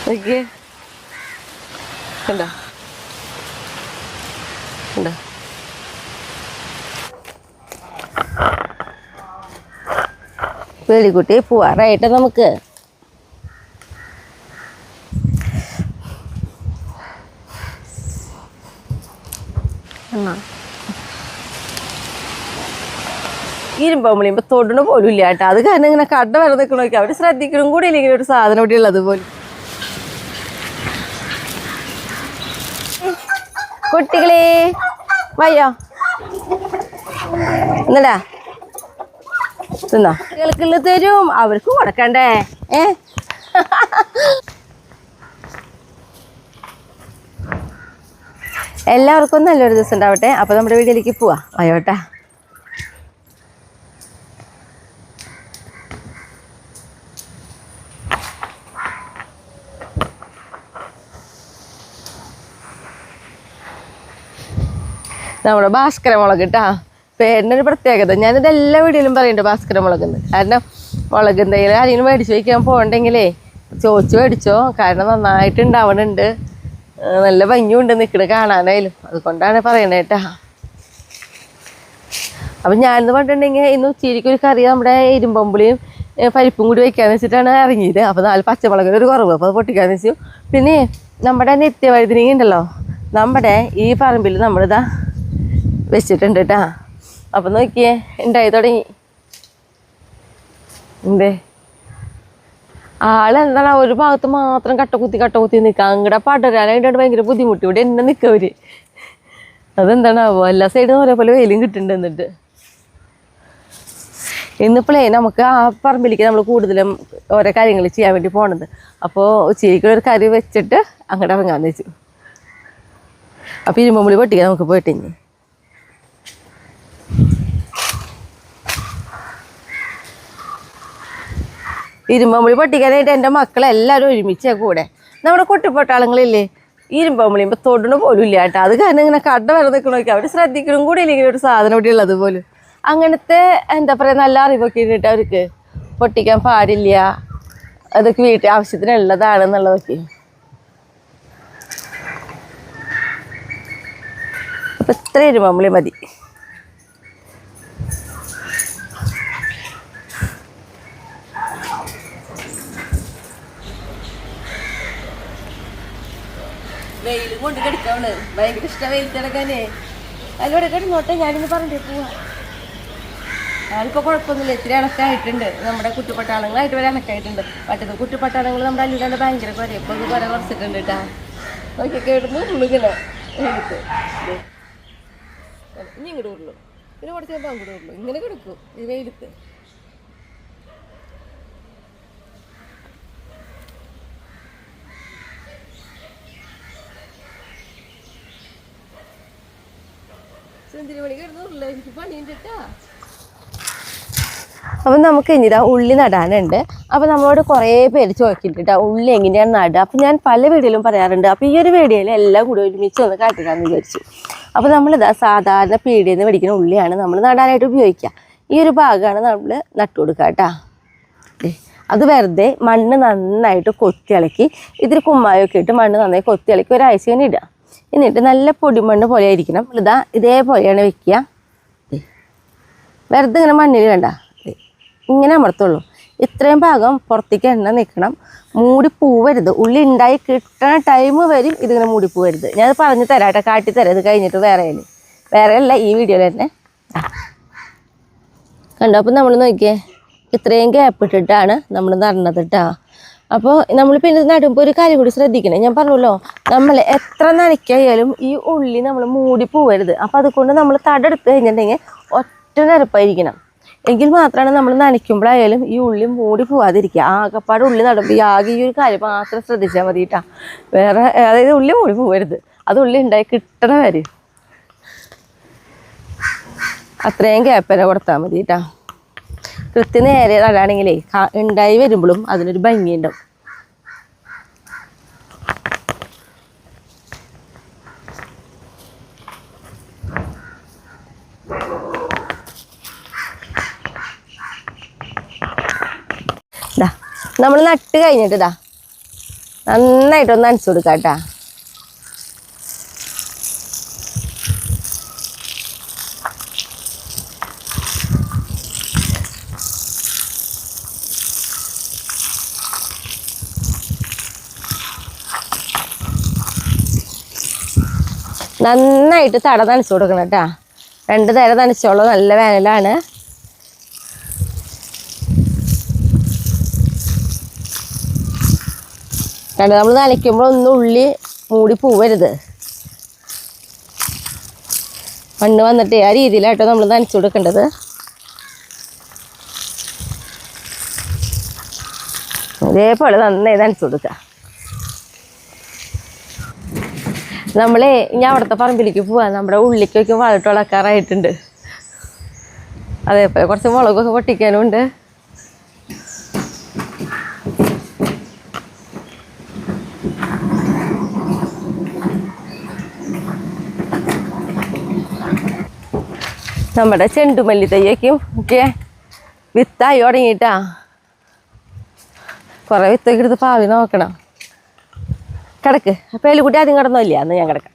നോക്കിയേ കണ്ടോ കണ്ടോ പേളിക്കുട്ടി പോവാറായിട്ട് നമുക്ക് ഇരുമ്പമ്പളിയുമ്പോൾ തൊടണ പോലും ഇല്ല കേട്ടോ. അത് കാരണം ഇങ്ങനെ കട വരെ നിൽക്കണമൊക്കെ അവർ ശ്രദ്ധിക്കണം കൂടി ഇല്ലെങ്കിൽ ഒരു സാധനം ഇവിടെ ഉള്ളത് പോലും. കുട്ടികളെ വയ്യോ എന്നടാ തിന്നോ കുട്ടികൾക്കുള്ള തരും അവർക്ക് കൊടുക്കണ്ടേ എല്ലാവർക്കും നല്ലൊരു ദിവസം ഉണ്ടാവട്ടെ. അപ്പോൾ നമ്മുടെ വീട്ടിലേക്ക് പോവാ വയോട്ടാ. നമ്മുടെ ഭാസ്കര മുളക് കേട്ടാ പേരിൻ്റെ ഒരു പ്രത്യേകത. ഞാനിത് എല്ലാ വീഡിയോയിലും പറയുന്നുണ്ട് ഭാസ്കര മുളകെന്ന്. കാരണം മുളക് എന്തെങ്കിലും ആരെങ്കിലും മേടിച്ച് വയ്ക്കാൻ പോകണ്ടെങ്കിലേ ചോദിച്ച് മേടിച്ചോ. കാരണം നന്നായിട്ട് ഉണ്ടാവണുണ്ട്, നല്ല ഭംഗിയുണ്ട് നിൽക്കണ കാണാനായാലും. അതുകൊണ്ടാണ് പറയണേ കേട്ടാ. അപ്പം ഞാനെന്ന് പറഞ്ഞിട്ടുണ്ടെങ്കിൽ ഇന്ന് ഉച്ചയ്ക്കൊരു കറി നമ്മുടെ ഇരുമ്പമ്പുളിയും പരിപ്പും കൂടി വയ്ക്കാന്ന് വെച്ചിട്ടാണ് ഇറങ്ങിയത്. അപ്പോൾ 4 പച്ചമുളകിന് ഒരു കുറവ്, അപ്പോൾ അത് പൊട്ടിക്കാന്ന് വെച്ചു. പിന്നെ നമ്മുടെ നിത്യവഴുതനങ്ങ ഉണ്ടല്ലോ, നമ്മുടെ ഈ പറമ്പിൽ നമ്മളിതാ വെച്ചിട്ടുണ്ട് കേട്ടാ. അപ്പം നോക്കിയേ ഉണ്ടായി തുടങ്ങി. എന്തേ ആളെന്താണ് ഒരു ഭാഗത്ത് മാത്രം കട്ടകുത്തി നിൽക്കുക. അങ്ങടെ പടരാനായിട്ടാണ് ഭയങ്കര ബുദ്ധിമുട്ട്. ഇവിടെ എന്നെ നിൽക്കവര്. അതെന്താണാവോ എല്ലാ സൈഡും ഒരേപോലെ വെയിലും കിട്ടുന്നുണ്ട്. എന്നിട്ട് ഇന്നിപ്പോഴേ നമുക്ക് ആ പറമ്പിലേക്ക് നമ്മൾ കൂടുതലും ഓരോ കാര്യങ്ങൾ ചെയ്യാൻ വേണ്ടി പോണത്. അപ്പോൾ ഉച്ചയ്ക്കൊരു കറി വെച്ചിട്ട് അങ്ങോട്ട് ഇറങ്ങാമെന്ന് വെച്ചു. അപ്പോൾ ഇരുമ്പുളി പൊട്ടിക്കാൻ നമുക്ക് പോയിട്ട് ഇനി ഇരുമ്പുളി പൊട്ടിക്കാനായിട്ട് എൻ്റെ മക്കളെല്ലാവരും ഒരുമിച്ചാണ് കൂടെ. നമ്മുടെ കുട്ടിപ്പൊട്ടാളങ്ങളില്ലേ ഇരുമ്പുളിയുമ്പോൾ തൊടണ പോലും ഇല്ല കേട്ടോ. അത് കാരണം ഇങ്ങനെ കട വരെ നിൽക്കണമൊക്കെ അവർ ശ്രദ്ധിക്കണം കൂടി ഇല്ലെങ്കിൽ ഒരു സാധനം ഇവിടെ ഉള്ളത് പോലും. അങ്ങനത്തെ എന്താ പറയുക നല്ല അറിവൊക്കെ ഇട്ടിട്ട് അവർക്ക് പൊട്ടിക്കാൻ പാടില്ല, അതൊക്കെ വീട്ടിൽ ആവശ്യത്തിനുള്ളതാണെന്നുള്ളതൊക്കെ. അപ്പം ഇത്ര ഇരുമ്പുളി മതി. വെയിലും കൊണ്ട് കിടക്കാണ്. ഭയങ്കര ഇഷ്ടം വെയിൽ കിടക്കാനേ. അതിലൂടെ കിടന്നോട്ടെ, ഞാനിന്ന് പറഞ്ഞിട്ട് പോവാ. ഞാനിപ്പോൾ കുഴപ്പമൊന്നുമില്ല, ഇത്തിരി ഇണക്കായിട്ടുണ്ട്. നമ്മുടെ കുട്ടിപ്പട്ടാളങ്ങളായിട്ട് വരെ ഇണക്കായിട്ടുണ്ട്. മറ്റേത് കുട്ടിപ്പട്ടാളങ്ങൾ നമ്മുടെ അല്ലിടാണ്ട് ഭയങ്കര കുറേ ഇപ്പോൾ ഒന്ന് കുറേ കുറച്ചിട്ടുണ്ട് കേട്ടാ. നോക്കിയൊക്കെ ഇടുന്നു ഉള്ളിങ്ങനെ എടുത്ത് ഇനി ഇങ്ങോട്ട് ഉള്ളൂ, പിന്നെ കുറച്ച് കഴിയുമ്പോൾ അങ്ങോട്ട് ഉള്ളൂ. ഇങ്ങനെ കിടക്കും ഈ വെയിലത്ത്. അപ്പം നമുക്ക് ഇനി ഉള്ളി നടാനുണ്ട്. അപ്പം നമ്മളോട് കുറേ പേര് ചോദിക്കുന്നുണ്ട് ഉള്ളി എങ്ങനെയാണ് നടുക. അപ്പം ഞാൻ പല വീഡിയോയിലും പറയാറുണ്ട്. അപ്പോൾ ഈ ഒരു വീഡിയോയിൽ എല്ലാം കൂടി ഒരുമിച്ച് ഒന്ന് കാട്ടിക്കാമെന്ന് വിചാരിച്ചു. അപ്പോൾ നമ്മളിതാ സാധാരണ പീടികയിൽ നിന്ന് മേടിക്കുന്ന ഉള്ളിയാണ് നമ്മൾ നടാനായിട്ട് ഉപയോഗിക്കുക. ഈ ഒരു ഭാഗമാണ് നമ്മൾ നട്ടു കൊടുക്കുക കേട്ടോ. അത് വെറുതെ മണ്ണ് നന്നായിട്ട് കൊത്തിയിളക്കി ഇതിൽ കുമ്മായൊക്കെ ഇട്ട് മണ്ണ് നന്നായി കൊത്തിയിളക്കി ഒരാഴ്ച തന്നെ ഇടുക. എന്നിട്ട് നല്ല പൊടിമണ്ണ് പോലെ ആയിരിക്കണം. ഇതാ ഇതേപോലെയാണ് വെക്കുക. വെറുതെ ഇങ്ങനെ മണ്ണിൽ വേണ്ട, ഇങ്ങനെ അമർത്തുള്ളൂ. ഇത്രയും ഭാഗം പുറത്തേക്ക് എണ്ണ നിൽക്കണം. മൂടിപ്പോവരുത്. ഉള്ളി ഉണ്ടായി കിട്ടണ ടൈം വരും ഇതിങ്ങനെ മൂടിപ്പോവരുത്. ഞാനത് പറഞ്ഞു തരാം കേട്ടോ, കാട്ടിത്തരാം. ഇത് കഴിഞ്ഞിട്ട് വേറെ അല്ല ഈ വീഡിയോയിൽ തന്നെ കണ്ടോ. അപ്പം നമ്മൾ നോക്കിയേ ഇത്രയും ഗ്യാപ്പ് ഇട്ടിട്ടാണ് നമ്മൾ നടന്നത് കേട്ടോ. അപ്പോൾ നമ്മൾ പിന്നെ നടുമ്പോൾ ഒരു കാര്യം കൂടി ശ്രദ്ധിക്കണേ. ഞാൻ പറഞ്ഞല്ലോ, നമ്മൾ എത്ര നനയ്ക്കായാലും ഈ ഉള്ളി നമ്മൾ മൂടിപ്പോവരുത്. അപ്പോൾ അതുകൊണ്ട് നമ്മൾ തടെടുത്ത് കഴിഞ്ഞിട്ടുണ്ടെങ്കിൽ ഒറ്റ നിരപ്പായിരിക്കണം. എങ്കിൽ മാത്രമാണ് നമ്മൾ നനയ്ക്കുമ്പോഴായാലും ഈ ഉള്ളി മൂടി പോവാതിരിക്കുക. ആകപ്പാട് ഉള്ളി നടുമ്പോൾ ആകെ ഈ ഒരു കാര്യം മാത്രം ശ്രദ്ധിച്ചാൽ മതി കേട്ടോ. വേറെ അതായത് ഉള്ളി മൂടി പോവരുത്. അത് ഉള്ളി ഉണ്ടായി കിട്ടണ വരെ അത്രയും ഗ്യാപ്പന്നെ കൊടുത്താൽ മതി കേട്ടോ. കൃത്യം നേരെ നടാണെങ്കിലേ ഉണ്ടായി വരുമ്പോഴും അതിനൊരു ഭംഗിയുണ്ടാവും. നമ്മൾ നട്ട് കഴിഞ്ഞിട്ട് നന്നായിട്ടൊന്ന് നനച്ചു കൊടുക്കാം കേട്ടോ. നന്നായിട്ട് തട നനച്ചു കൊടുക്കണം കേട്ടോ. 2 നേരം നനച്ചോളൂ, നല്ല വേനലാണ്. കണ്ട് നമ്മൾ നനയ്ക്കുമ്പോൾ ഒന്നും ഉള്ളി മൂടി പോവരുത്. മണ്ണ് വന്നിട്ട് ആ രീതിയിലായിട്ടോ നമ്മൾ നനച്ചു കൊടുക്കേണ്ടത്. അതേപോലെ നന്നായി നനച്ചു കൊടുക്കുക. നമ്മളെ ഇനി അവിടുത്തെ പറമ്പിലേക്ക് പോവാ. നമ്മുടെ ഉള്ളിക്കൊക്കെ വളട്ട് വളക്കാറായിട്ടുണ്ട്. അതേപോലെ കുറച്ച് മുളകൊക്കെ പൊട്ടിക്കാനും ഉണ്ട്. നമ്മുടെ ചെണ്ടുമല്ലി തയ്യക്കും ഒക്കെ വിത്തായി തുടങ്ങിയിട്ടാ. കുറേ വിത്തൊക്കെ എടുത്ത് പാവി നോക്കണം. കിടക്ക്. അപ്പം എലിക്കുട്ടി ആദ്യം കിടന്നില്ല, അന്ന് ഞാൻ കിടക്കാം.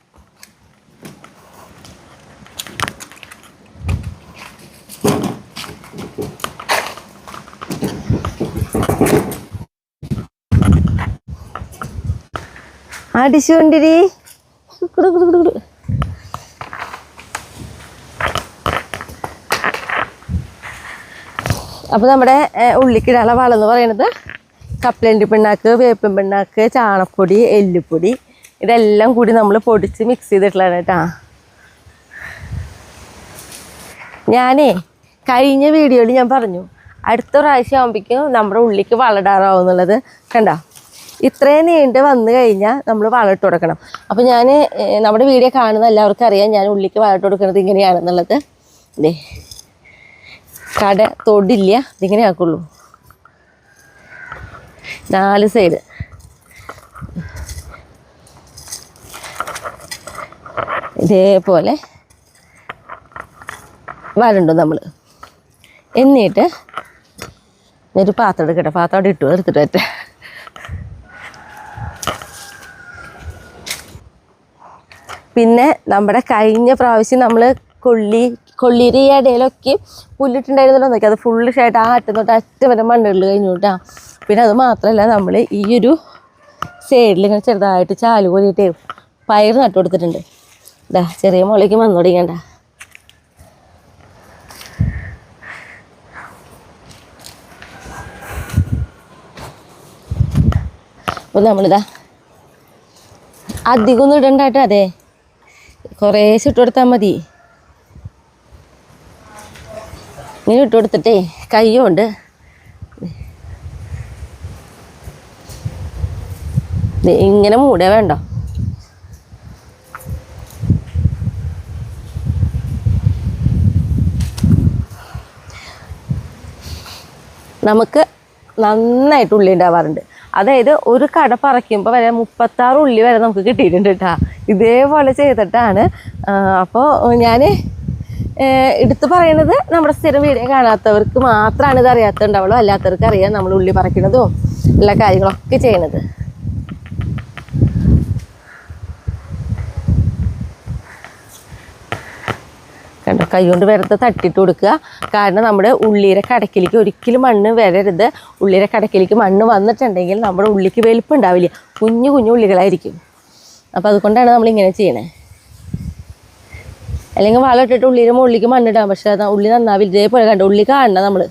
അടിച്ചുകൊണ്ടിരി. അപ്പോൾ നമ്മുടെ ഉള്ളിക്കിടാനുള്ള വളം എന്ന് പറയുന്നത് കപ്പലണ്ടി പിണ്ണാക്ക്, വേപ്പിൻ പിണ്ണാക്ക്, ചാണപ്പൊടി, എല്ലുപ്പൊടി, ഇതെല്ലാം കൂടി നമ്മൾ പൊടിച്ച് മിക്സ് ചെയ്തിട്ടുള്ളതാണ് കേട്ടോ. ഞാനേ കഴിഞ്ഞ വീഡിയോയിൽ ഞാൻ പറഞ്ഞു അടുത്ത പ്രാവശ്യം ആകുമ്പോഴേക്കും നമ്മുടെ ഉള്ളിക്ക് വളടാറാവും എന്നുള്ളത്. കണ്ടോ, ഇത്രയും നീണ്ട് വന്നു കഴിഞ്ഞാൽ നമ്മൾ വളമിട്ട് കൊടുക്കണം. അപ്പോൾ ഞാൻ നമ്മുടെ വീഡിയോ കാണുന്ന എല്ലാവർക്കും അറിയാം ഞാൻ ഉള്ളിക്ക് വളമിട്ട് കൊടുക്കുന്നത് ഇങ്ങനെയാണെന്നുള്ളത്. ഇതേ കട തൊടില്ല, ഇതിങ്ങനെ ആക്കുള്ളൂ. 4 സൈഡ് ഇതേപോലെ വരണ്ടു നമ്മൾ. എന്നിട്ട് ഒരു പാത്രം എടുക്കട്ടെ. പാത്രം അവിടെ എടുത്തിട്ട് പറ്റേ. പിന്നെ നമ്മുടെ കഴിഞ്ഞ പ്രാവശ്യം നമ്മൾ കൊള്ളിയുടെ ഇടയിലൊക്കെ പുല്ലിട്ടുണ്ടായിരുന്നല്ലോ നോക്കി. അത് ഫുള്ള് ഷായിട്ട് ആ അറ്റം തൊട്ട് അറ്റം വരെ മണ്ണുകളിൽ കഴിഞ്ഞു കേട്ടോ. പിന്നെ അത് മാത്രമല്ല നമ്മൾ ഈ ഒരു സൈഡിൽ ഇങ്ങനെ ചെറുതായിട്ട് ചാല് കോരിയിട്ട് പയർ നട്ടു കൊടുത്തിട്ടുണ്ട്. ഇതാ ചെറിയ മുളയ്ക്ക് വന്നു തുടങ്ങണ്ട. അപ്പോൾ നമ്മളിതാ അധികമൊന്നും ഇടണ്ടാട്ടോ. അതെ, കുറേശ്ശെ ഇട്ട് കൊടുത്താൽ മതി. ഇങ്ങനെ ഇട്ട് കൊടുത്തിട്ടേ കയ്യുകൊണ്ട് ഇങ്ങനെ മൂടേ വേണ്ട. നമുക്ക് നന്നായിട്ട് ഉള്ളി ഉണ്ടാവാറുണ്ട്. അതായത് ഒരു കട പറിക്കുമ്പോൾ വരെ 36 ഉള്ളി വരെ നമുക്ക് കിട്ടിയിട്ടുണ്ട് കേട്ടോ. ഇതേപോലെ ചെയ്തിട്ടാണ്. അപ്പോൾ ഞാൻ എടുത്ത് പറയുന്നത് നമ്മുടെ സ്ഥിരം വീഡിയോ കാണാത്തവർക്ക് മാത്രമാണ് ഇത് അറിയാത്തുണ്ടാവുള്ളൂ. അല്ലാത്തവർക്ക് അറിയാം നമ്മൾ ഉള്ളി പറിക്കുന്നതും എല്ലാ കാര്യങ്ങളൊക്കെ ചെയ്യണത്. കണ്ടോ, കൈ കൊണ്ട് വെറുതെ തട്ടിയിട്ട് കൊടുക്കുക. കാരണം നമ്മുടെ ഉള്ളിയുടെ കടക്കിലേക്ക് ഒരിക്കലും മണ്ണ് വരരുത്. ഉള്ളിയുടെ കടക്കിലേക്ക് മണ്ണ് വന്നിട്ടുണ്ടെങ്കിൽ നമ്മുടെ ഉള്ളിക്ക് വലിപ്പം ഉണ്ടാവില്ല, കുഞ്ഞു കുഞ്ഞു ഉള്ളികളായിരിക്കും. അപ്പോൾ അതുകൊണ്ടാണ് നമ്മളിങ്ങനെ ചെയ്യണേ. അല്ലെങ്കിൽ വളം ഇട്ടിട്ട് ഉള്ളിയുടെ മുകളിലേക്ക് മണ്ണിടാം, പക്ഷേ അത് ഉള്ളി നന്നാവില്ല. ഇതേപോലെ കണ്ട ഉള്ളി കാണണം നമ്മൾ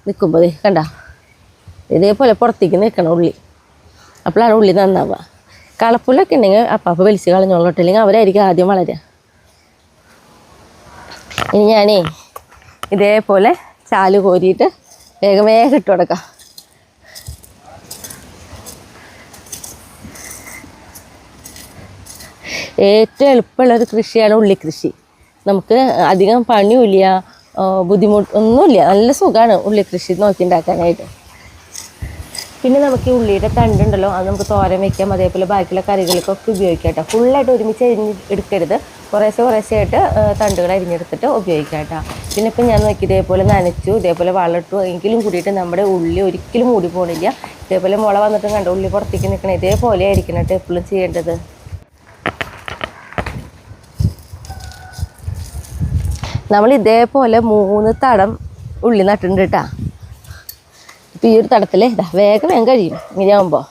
നിൽക്കുമ്പോൾ. കണ്ട ഇതേപോലെ പുറത്തേക്ക് നിൽക്കണം ഉള്ളി, അപ്പോഴാണ് ഉള്ളി നന്നാവുക. കളപ്പുല്ലൊക്കെ ഉണ്ടെങ്കിൽ അപ്പം വലിച്ച് കളഞ്ഞോളട്ടെ, അല്ലെങ്കിൽ അവരായിരിക്കും ആദ്യം വളരുക. ഇനി ഞാനേ ഇതേപോലെ ചാല് കോരിയിട്ട് വേഗം വേഗം ഇട്ട് കൊടുക്കാം. ഏറ്റവും എളുപ്പമുള്ളൊരു കൃഷിയാണ് ഉള്ളിക്കൃഷി. നമുക്ക് അധികം പണിയില്ല, ബുദ്ധിമുട്ട് ഒന്നുമില്ല. നല്ല സുഖമാണ് ഉള്ളിക്കൃഷി നോക്കി ഉണ്ടാക്കാനായിട്ട്. പിന്നെ നമുക്ക് ഈ ഉള്ളിയുടെ തണ്ടുണ്ടല്ലോ അത് നമുക്ക് തോരൻ വയ്ക്കാം, അതേപോലെ ബാക്കിയുള്ള കറികൾക്കൊക്കെ ഉപയോഗിക്കാം കേട്ടോ. ഫുള്ളായിട്ട് ഒരുമിച്ച് എടുക്കരുത്, കുറേശ്ശെ ആയിട്ട് തണ്ടുകൾ അരിഞ്ഞെടുത്തിട്ട് ഉപയോഗിക്കാം കേട്ടോ. പിന്നെ ഇപ്പം ഞാൻ നോക്കി ഇതേപോലെ നനച്ചു, ഇതേപോലെ വളർത്തു എങ്കിലും കൂടിയിട്ട് നമ്മുടെ ഉള്ളി ഒരിക്കലും മൂടി പോകണില്ല. ഇതേപോലെ മുള വന്നിട്ടും കണ്ട ഉള്ളി പുറത്തേക്ക് നിൽക്കണം, ഇതേപോലെ ആയിരിക്കണം കേട്ടോ എപ്പോഴും ചെയ്യേണ്ടത്. നമ്മൾ ഇതേപോലെ 3 തടം ഉള്ളി നട്ടിട്ടുണ്ട് കേട്ടോ. ഇപ്പം ഈ ഒരു തടത്തിൽ വേഗം കഴിയും ഇങ്ങനെയാകുമ്പോൾ.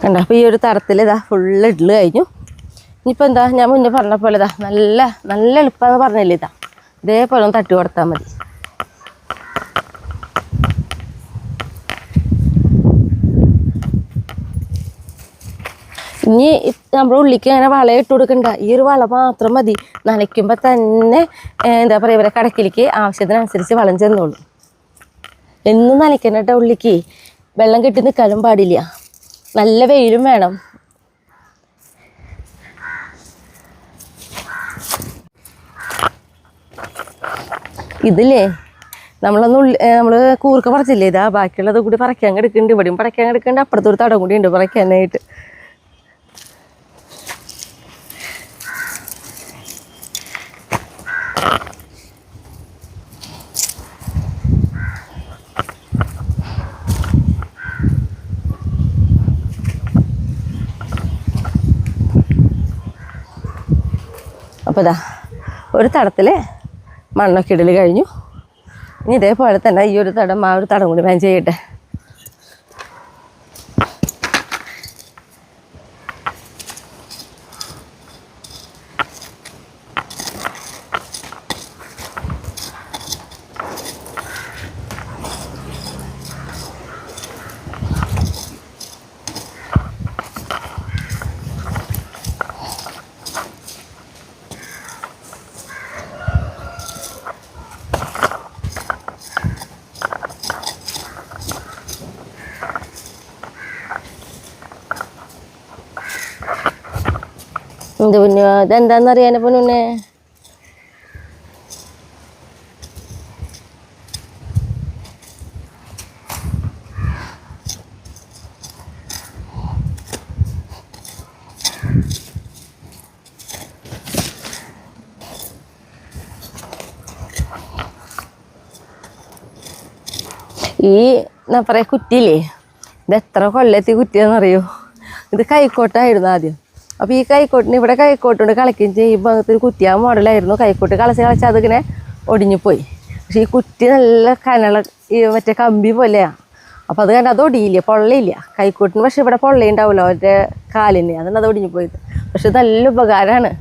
കണ്ട അപ്പോൾ ഈ ഒരു തടത്തിൽ ഫുള്ള് ഇടല് കഴിഞ്ഞു. ഇനിയിപ്പോൾ എന്താ ഞാൻ മുന്നേ പറഞ്ഞ പോലെ നല്ല എളുപ്പമെന്ന് പറഞ്ഞില്ലേ, ഇതേപോലെ ഒന്ന് തട്ടി കൊടുത്താൽ മതി. ഇനി നമ്മുടെ ഉള്ളിക്ക് അങ്ങനെ വളം ഇട്ട് കൊടുക്കണ്ട, ഈ ഒരു വളം മാത്രം മതി. നനയ്ക്കുമ്പോൾ തന്നെ എന്താ പറയുക ഇവരെ കടക്കിലേക്ക് ആവശ്യത്തിനനുസരിച്ച് വളം ചെന്നോളൂ. എന്നും നനയ്ക്കണം കേട്ടോ, ഉള്ളിക്ക് വെള്ളം കെട്ടി നിൽക്കാനും പാടില്ല, നല്ല വെയിലും വേണം. ഇതില്ലേ നമ്മൾ കൂർക്ക പറിച്ചില്ലേ, ബാക്കിയുള്ളത് കൂടി പറിക്കാൻ കിടക്കുന്നുണ്ട്, ഇവിടെയും പറിക്കാൻ കിടക്കുന്നുണ്ട്, അപ്പുറത്തൊരു തടം കൂടി ഉണ്ട് പറിക്കാനായിട്ട്. അപ്പോൾ ഒരു തടത്തിൽ മണ്ണൊക്കെ ഇടൽ കഴിഞ്ഞു. ഇനി ഇതേപോലെ തന്നെ ഈ ഒരു തടം ആ ഒരു തടം കൂടി ഞാൻ ചെയ്യട്ടെ. എന്ത് പൊന്നു, ഇതെന്താണെന്നറിയാനെ പൊന്നുന്നെ? ഈ എന്താ പറയുക കുറ്റിയില്ലേ, ഇത് എത്ര കൊല്ലത്തി കുറ്റിയാണെന്നറിയോ? ഇത് കൈക്കോട്ടായിരുന്നു ആദ്യം. അപ്പോൾ ഈ കൈക്കോട്ടിന് ഇവിടെ കൈക്കോട്ടുണ്ട് കളിക്കുകയും ചെയ്യും, ഭാഗത്തൊരു കുറ്റിയാ മോഡലായിരുന്നു. കൈക്കോട്ട് കളച്ച് അതിങ്ങനെ ഒടിഞ്ഞു പോയി. പക്ഷെ ഈ കുറ്റി നല്ല കനള ഈ മറ്റേ കമ്പി പോലെയാണ്. അപ്പോൾ അത് കണ്ട് അത് ഒടിയില്ല, പൊള്ളയില്ല. കൈക്കോട്ടിന് പക്ഷെ ഇവിടെ പൊള്ളയുണ്ടാവുമല്ലോ അവരുടെ കാലിന്, അതാണ് അത് ഒടിഞ്ഞു പോയത്. പക്ഷെ നല്ല ഉപകാരമാണ്.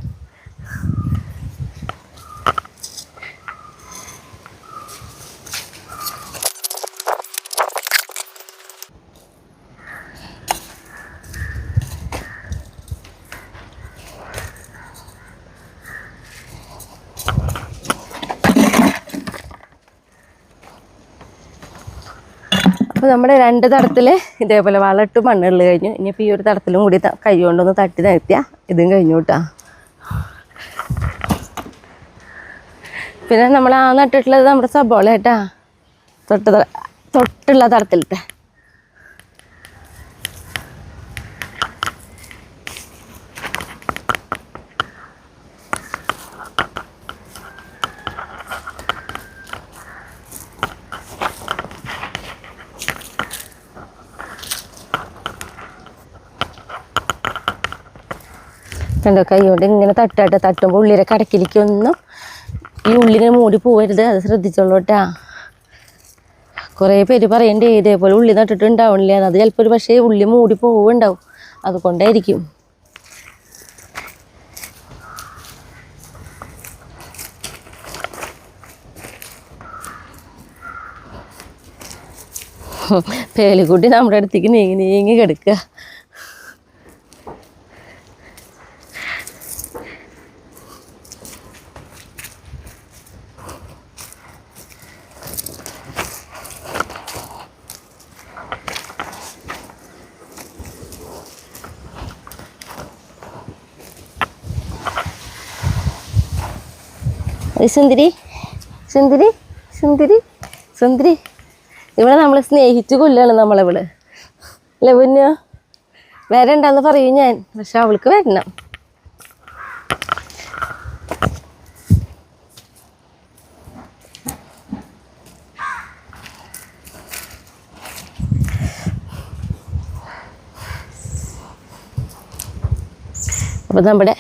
അപ്പോൾ നമ്മുടെ 2 തടത്തിൽ ഇതേപോലെ വളമിട്ട് മണ്ണുകൾ കഴിഞ്ഞു. ഇനിയിപ്പോൾ ഈ ഒരു തടത്തിലും കൂടി കൈ കൊണ്ടൊന്ന് തട്ടി നിർത്തിയാൽ ഇതും കഴിഞ്ഞു കേട്ടോ. പിന്നെ നമ്മൾ ആ നട്ടിട്ടുള്ളത് നമ്മുടെ സബോള കേട്ടാ, തൊട്ടുള്ള തടത്തിലിട്ടെ. കണ്ടോ, കൈ കൊണ്ട് ഇങ്ങനെ തട്ടുമ്പോൾ ഉള്ളിയുടെ കടക്കിലേക്കൊന്നും ഈ ഉള്ളിങ്ങനെ മൂടി പോകരുത്, അത് ശ്രദ്ധിച്ചോളൂ കേട്ടാ. കുറേ പേര് പറയണ്ടേ ഇതേപോലെ ഉള്ളി നട്ടിട്ടുണ്ടാവണില്ല, അത് ചിലപ്പോൾ ഒരു പക്ഷേ ഉള്ളി മൂടി പോവുണ്ടാവും, അതുകൊണ്ടായിരിക്കും. പേലിക്കുട്ടി നമ്മുടെ അടുത്തേക്ക് നീങ്ങി കിടക്കുക. സുന്ദരി സുന്ദരി സുന്ദരി സുന്ദരി ഇവിടെ നമ്മൾ സ്നേഹിച്ച് കൊല്ലാണ് നമ്മളിവള് അല്ലേ പൊന്നു? വരണ്ടെന്ന് പറയും ഞാൻ, പക്ഷെ അവൾക്ക് വരണം. അപ്പോൾ നമ്മുടെ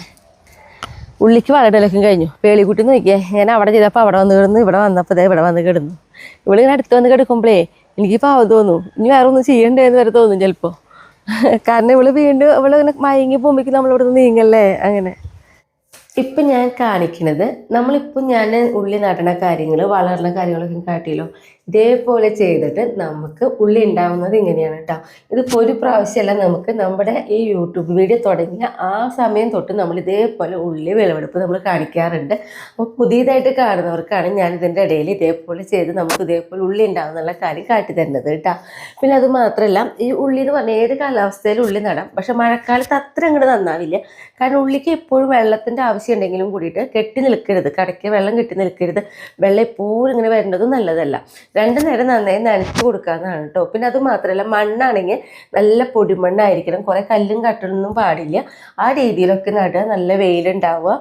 ഉള്ളിക്ക് വളടലൊക്കെ കഴിഞ്ഞു. പേളിക്കുട്ടി നോക്കിയേ, ഞാൻ അവിടെ ചെയ്തപ്പോൾ അവിടെ വന്ന് കിടന്നു, ഇവിടെ വന്നപ്പോൾ ഇവിടെ വന്ന് കിടന്നു. ഇവളിങ്ങനെ അടുത്ത് വന്ന് കിടക്കുമ്പോഴേ എനിക്ക് പാവം തോന്നും, ഇനി വേറെ ഒന്നും ചെയ്യണ്ടേന്ന് വരെ തോന്നും ചിലപ്പോൾ. കാരണം ഇവള് വീണ്ടും ഇവളിങ്ങനെ മയങ്ങി പോകുമ്പോഴേക്കും നമ്മളിവിടെ നിന്ന് നീങ്ങല്ലേ. അങ്ങനെ ഇപ്പം ഞാൻ കാണിക്കുന്നത് നമ്മളിപ്പോൾ ഞാൻ ഉള്ളി നടണ കാര്യങ്ങൾ വളരുന്ന കാര്യങ്ങളൊക്കെ കാട്ടിയല്ലോ, ഇതേപോലെ ചെയ്തിട്ട് നമുക്ക് ഉള്ളി ഉണ്ടാവുന്നത് ഇങ്ങനെയാണ് കേട്ടോ. ഇതിപ്പോൾ ഒരു പ്രാവശ്യമല്ല, നമുക്ക് നമ്മുടെ ഈ യൂട്യൂബ് വീഡിയോ തുടങ്ങിയ ആ സമയം തൊട്ട് നമ്മൾ ഇതേപോലെ ഉള്ളി വിളവെടുപ്പ് നമ്മൾ കാണിക്കാറുണ്ട്. അപ്പോൾ പുതിയതായിട്ട് കാണുന്നവർക്കാണ് ഞാൻ ഇതിൻ്റെ ഇടയിൽ ഇതേപോലെ ചെയ്ത് നമുക്ക് ഇതേപോലെ ഉള്ളി ഉണ്ടാവുന്നുള്ള കാര്യം കാട്ടി തരുന്നത് കേട്ടോ. പിന്നെ അത് മാത്രമല്ല, ഈ ഉള്ളി എന്ന് പറഞ്ഞാൽ ഏത് കാലാവസ്ഥയിൽ ഉള്ളി നടാം, പക്ഷെ മഴക്കാലത്ത് അത്ര അങ്ങോട്ട് നന്നാവില്ല. കാരണം ഉള്ളിക്ക് എപ്പോഴും വെള്ളത്തിൻ്റെ ആവശ്യം ഉണ്ടെങ്കിലും കൂടിയിട്ട് കെട്ടി നിൽക്കരുത്, കടയ്ക്ക് വെള്ളം കെട്ടി നിൽക്കരുത്. വെള്ളം എപ്പോഴും ഇങ്ങനെ വരുന്നതും നല്ലതല്ല. 2 നേരം നന്നായി നനച്ച് കൊടുക്കാമെന്നാണ് കേട്ടോ. പിന്നെ അത് മാത്രമല്ല, മണ്ണാണെങ്കിൽ നല്ല പൊടിമണ്ണായിരിക്കണം, കുറേ കല്ലും കട്ടൊന്നും പാടില്ല. ആ രീതിയിലൊക്കെ നടുക, നല്ല വെയിലുണ്ടാവുക,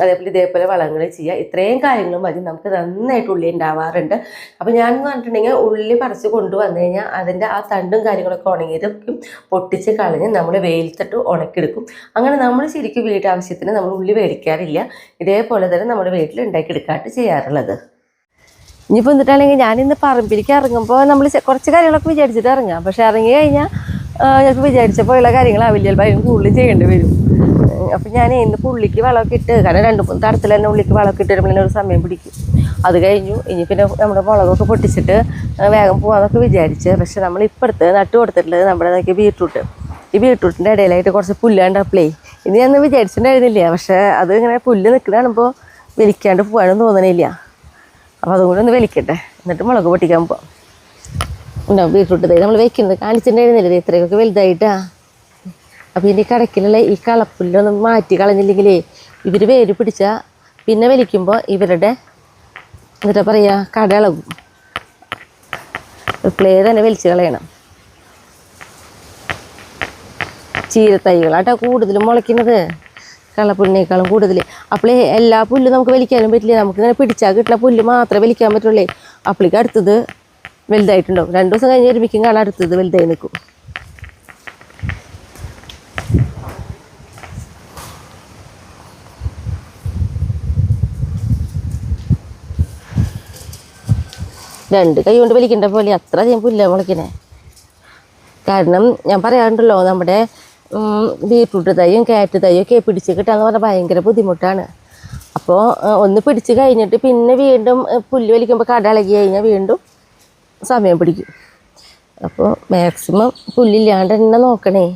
അതേപോലെ ഇതേപോലെ വളങ്ങൾ ചെയ്യുക. ഇത്രയും കാര്യങ്ങളും മതി, നമുക്ക് നന്നായിട്ട് ഉള്ളി ഉണ്ടാവാറുണ്ട്. അപ്പോൾ ഞാൻ പറഞ്ഞിട്ടുണ്ടെങ്കിൽ ഉള്ളി പറിച്ച് കൊണ്ടുവന്നു കഴിഞ്ഞാൽ അതിൻ്റെ ആ തണ്ടും കാര്യങ്ങളൊക്കെ ഉണങ്ങിയതൊക്കെ പൊട്ടിച്ച് കളഞ്ഞ് നമ്മൾ വെയിലത്തിട്ട് ഉണക്കിയെടുക്കും. അങ്ങനെ നമ്മൾ ശരിക്കും വീട്ടാവശ്യത്തിന് നമ്മൾ ഉള്ളി മേടിക്കാറില്ല. ഇതേപോലെ തന്നെ നമ്മുടെ വീട്ടിൽ ഉണ്ടാക്കിയെടുക്കാട്ട് ചെയ്യാറുള്ളത്. ഇനിയിപ്പോൾ എന്നിട്ടാണെങ്കിൽ ഞാനിന്ന് പറമ്പിലേക്ക് ഇറങ്ങുമ്പോൾ നമ്മൾ കുറച്ച് കാര്യങ്ങളൊക്കെ വിചാരിച്ചിട്ട് ഇറങ്ങാം, പക്ഷെ ഇറങ്ങി കഴിഞ്ഞാൽ ഞങ്ങൾക്ക് വിചാരിച്ചപ്പോൾ ഉള്ള കാര്യങ്ങളാവില്ല, ചിലപ്പോൾ അതിന് കൂടുതൽ ചെയ്യേണ്ടി വരും. അപ്പം ഞാൻ ഇന്ന് പുള്ളിക്ക് വളമൊക്കെ ഇട്ട്, കാരണം 2-3 തടത്തിൽ തന്നെ ഉള്ളിക്ക് വളമൊക്കെ ഇട്ട് വരുമ്പോൾ ഒരു സമയം പിടിക്കും. അത് കഴിഞ്ഞു. ഇനി പിന്നെ നമ്മുടെ മുളകൊക്കെ പൊട്ടിച്ചിട്ട് വേഗം പോകാമെന്നൊക്കെ വിചാരിച്ച്, പക്ഷെ നമ്മൾ ഇപ്പോഴത്തെ നട്ട് കൊടുത്തിട്ടുള്ളത് നമ്മുടെ നോക്കിയ ബീട്രൂട്ട്. ഈ ബീട്രൂട്ടിൻ്റെ ഇടയിലായിട്ട് കുറച്ച് പുല്ലാണ്ടപ്പോഴേ ഇനി ഞാൻ വിചാരിച്ചിട്ടുണ്ടായിരുന്നില്ല, പക്ഷേ അത് ഇങ്ങനെ പുല്ല് നിൽക്കുന്ന കാണുമ്പോൾ വലിക്കാണ്ട് പോകാനൊന്നും തോന്നണില്ല. അപ്പോൾ അതും കൂടെ ഒന്ന് വലിക്കട്ടെ, എന്നിട്ട് മുളക് പൊട്ടിക്കാൻ പോകാം. ഉണ്ടാവും ബീട്രൂട്ട് തൈ നമ്മൾ വെക്കുന്നത് കാണിച്ചിട്ടുണ്ടായിരുന്നില്ലേ, ഇത്രയൊക്കെ വലുതായിട്ടാ. അപ്പോൾ ഇനി കടക്കിലുള്ള ഈ കളപ്പുല്ലൊന്നും മാറ്റി കളഞ്ഞില്ലെങ്കിലേ ഇവർ വേര് പിടിച്ചാൽ പിന്നെ വലിക്കുമ്പോൾ ഇവരുടെ എന്നിട്ടാ പറയുക കടയിളകും. പ്ലേ തന്നെ വലിച്ച് കളയണം. ചീരത്തൈകളാട്ടോ കൂടുതലും മുളയ്ക്കുന്നത്, കളപ്പുല്ലിനേക്കാളും കൂടുതൽ. അപ്പോഴേ എല്ലാ പുല്ലും നമുക്ക് വലിക്കാനും പറ്റില്ല, നമുക്കിങ്ങനെ പിടിച്ചാൽ കിട്ടുന്ന പുല്ല് മാത്രമേ വലിക്കാൻ പറ്റുള്ളൂ. അപ്പോഴേക്ക് അടുത്തത് വലുതായിട്ടുണ്ടാവും. 2 ദിവസം കഴിഞ്ഞ് ഒരുമിക്കും കാണാൻ അടുത്തത് വലുതായി നിൽക്കും. രണ്ട് കൈ കൊണ്ട് വലിക്കേണ്ട പോലെ അത്ര അധികം പുല്ല മുളയ്ക്കണേ. കാരണം ഞാൻ പറയാറുണ്ടല്ലോ, നമ്മുടെ ബീട്രൂട്ട് തൈയും ക്യാരറ്റ് തൈയും ഒക്കെ പിടിച്ച് കിട്ടാന്ന് പറഞ്ഞാൽ ഭയങ്കര ബുദ്ധിമുട്ടാണ്. അപ്പോൾ ഒന്ന് പിടിച്ച് കഴിഞ്ഞിട്ട് പിന്നെ വീണ്ടും പുല്ല് വലിക്കുമ്പോൾ കടയിളകി കഴിഞ്ഞാൽ വീണ്ടും സമയം പിടിക്കും. അപ്പോൾ മാക്സിമം പുല്ലില്ലാണ്ട് തന്നെ നോക്കണേ.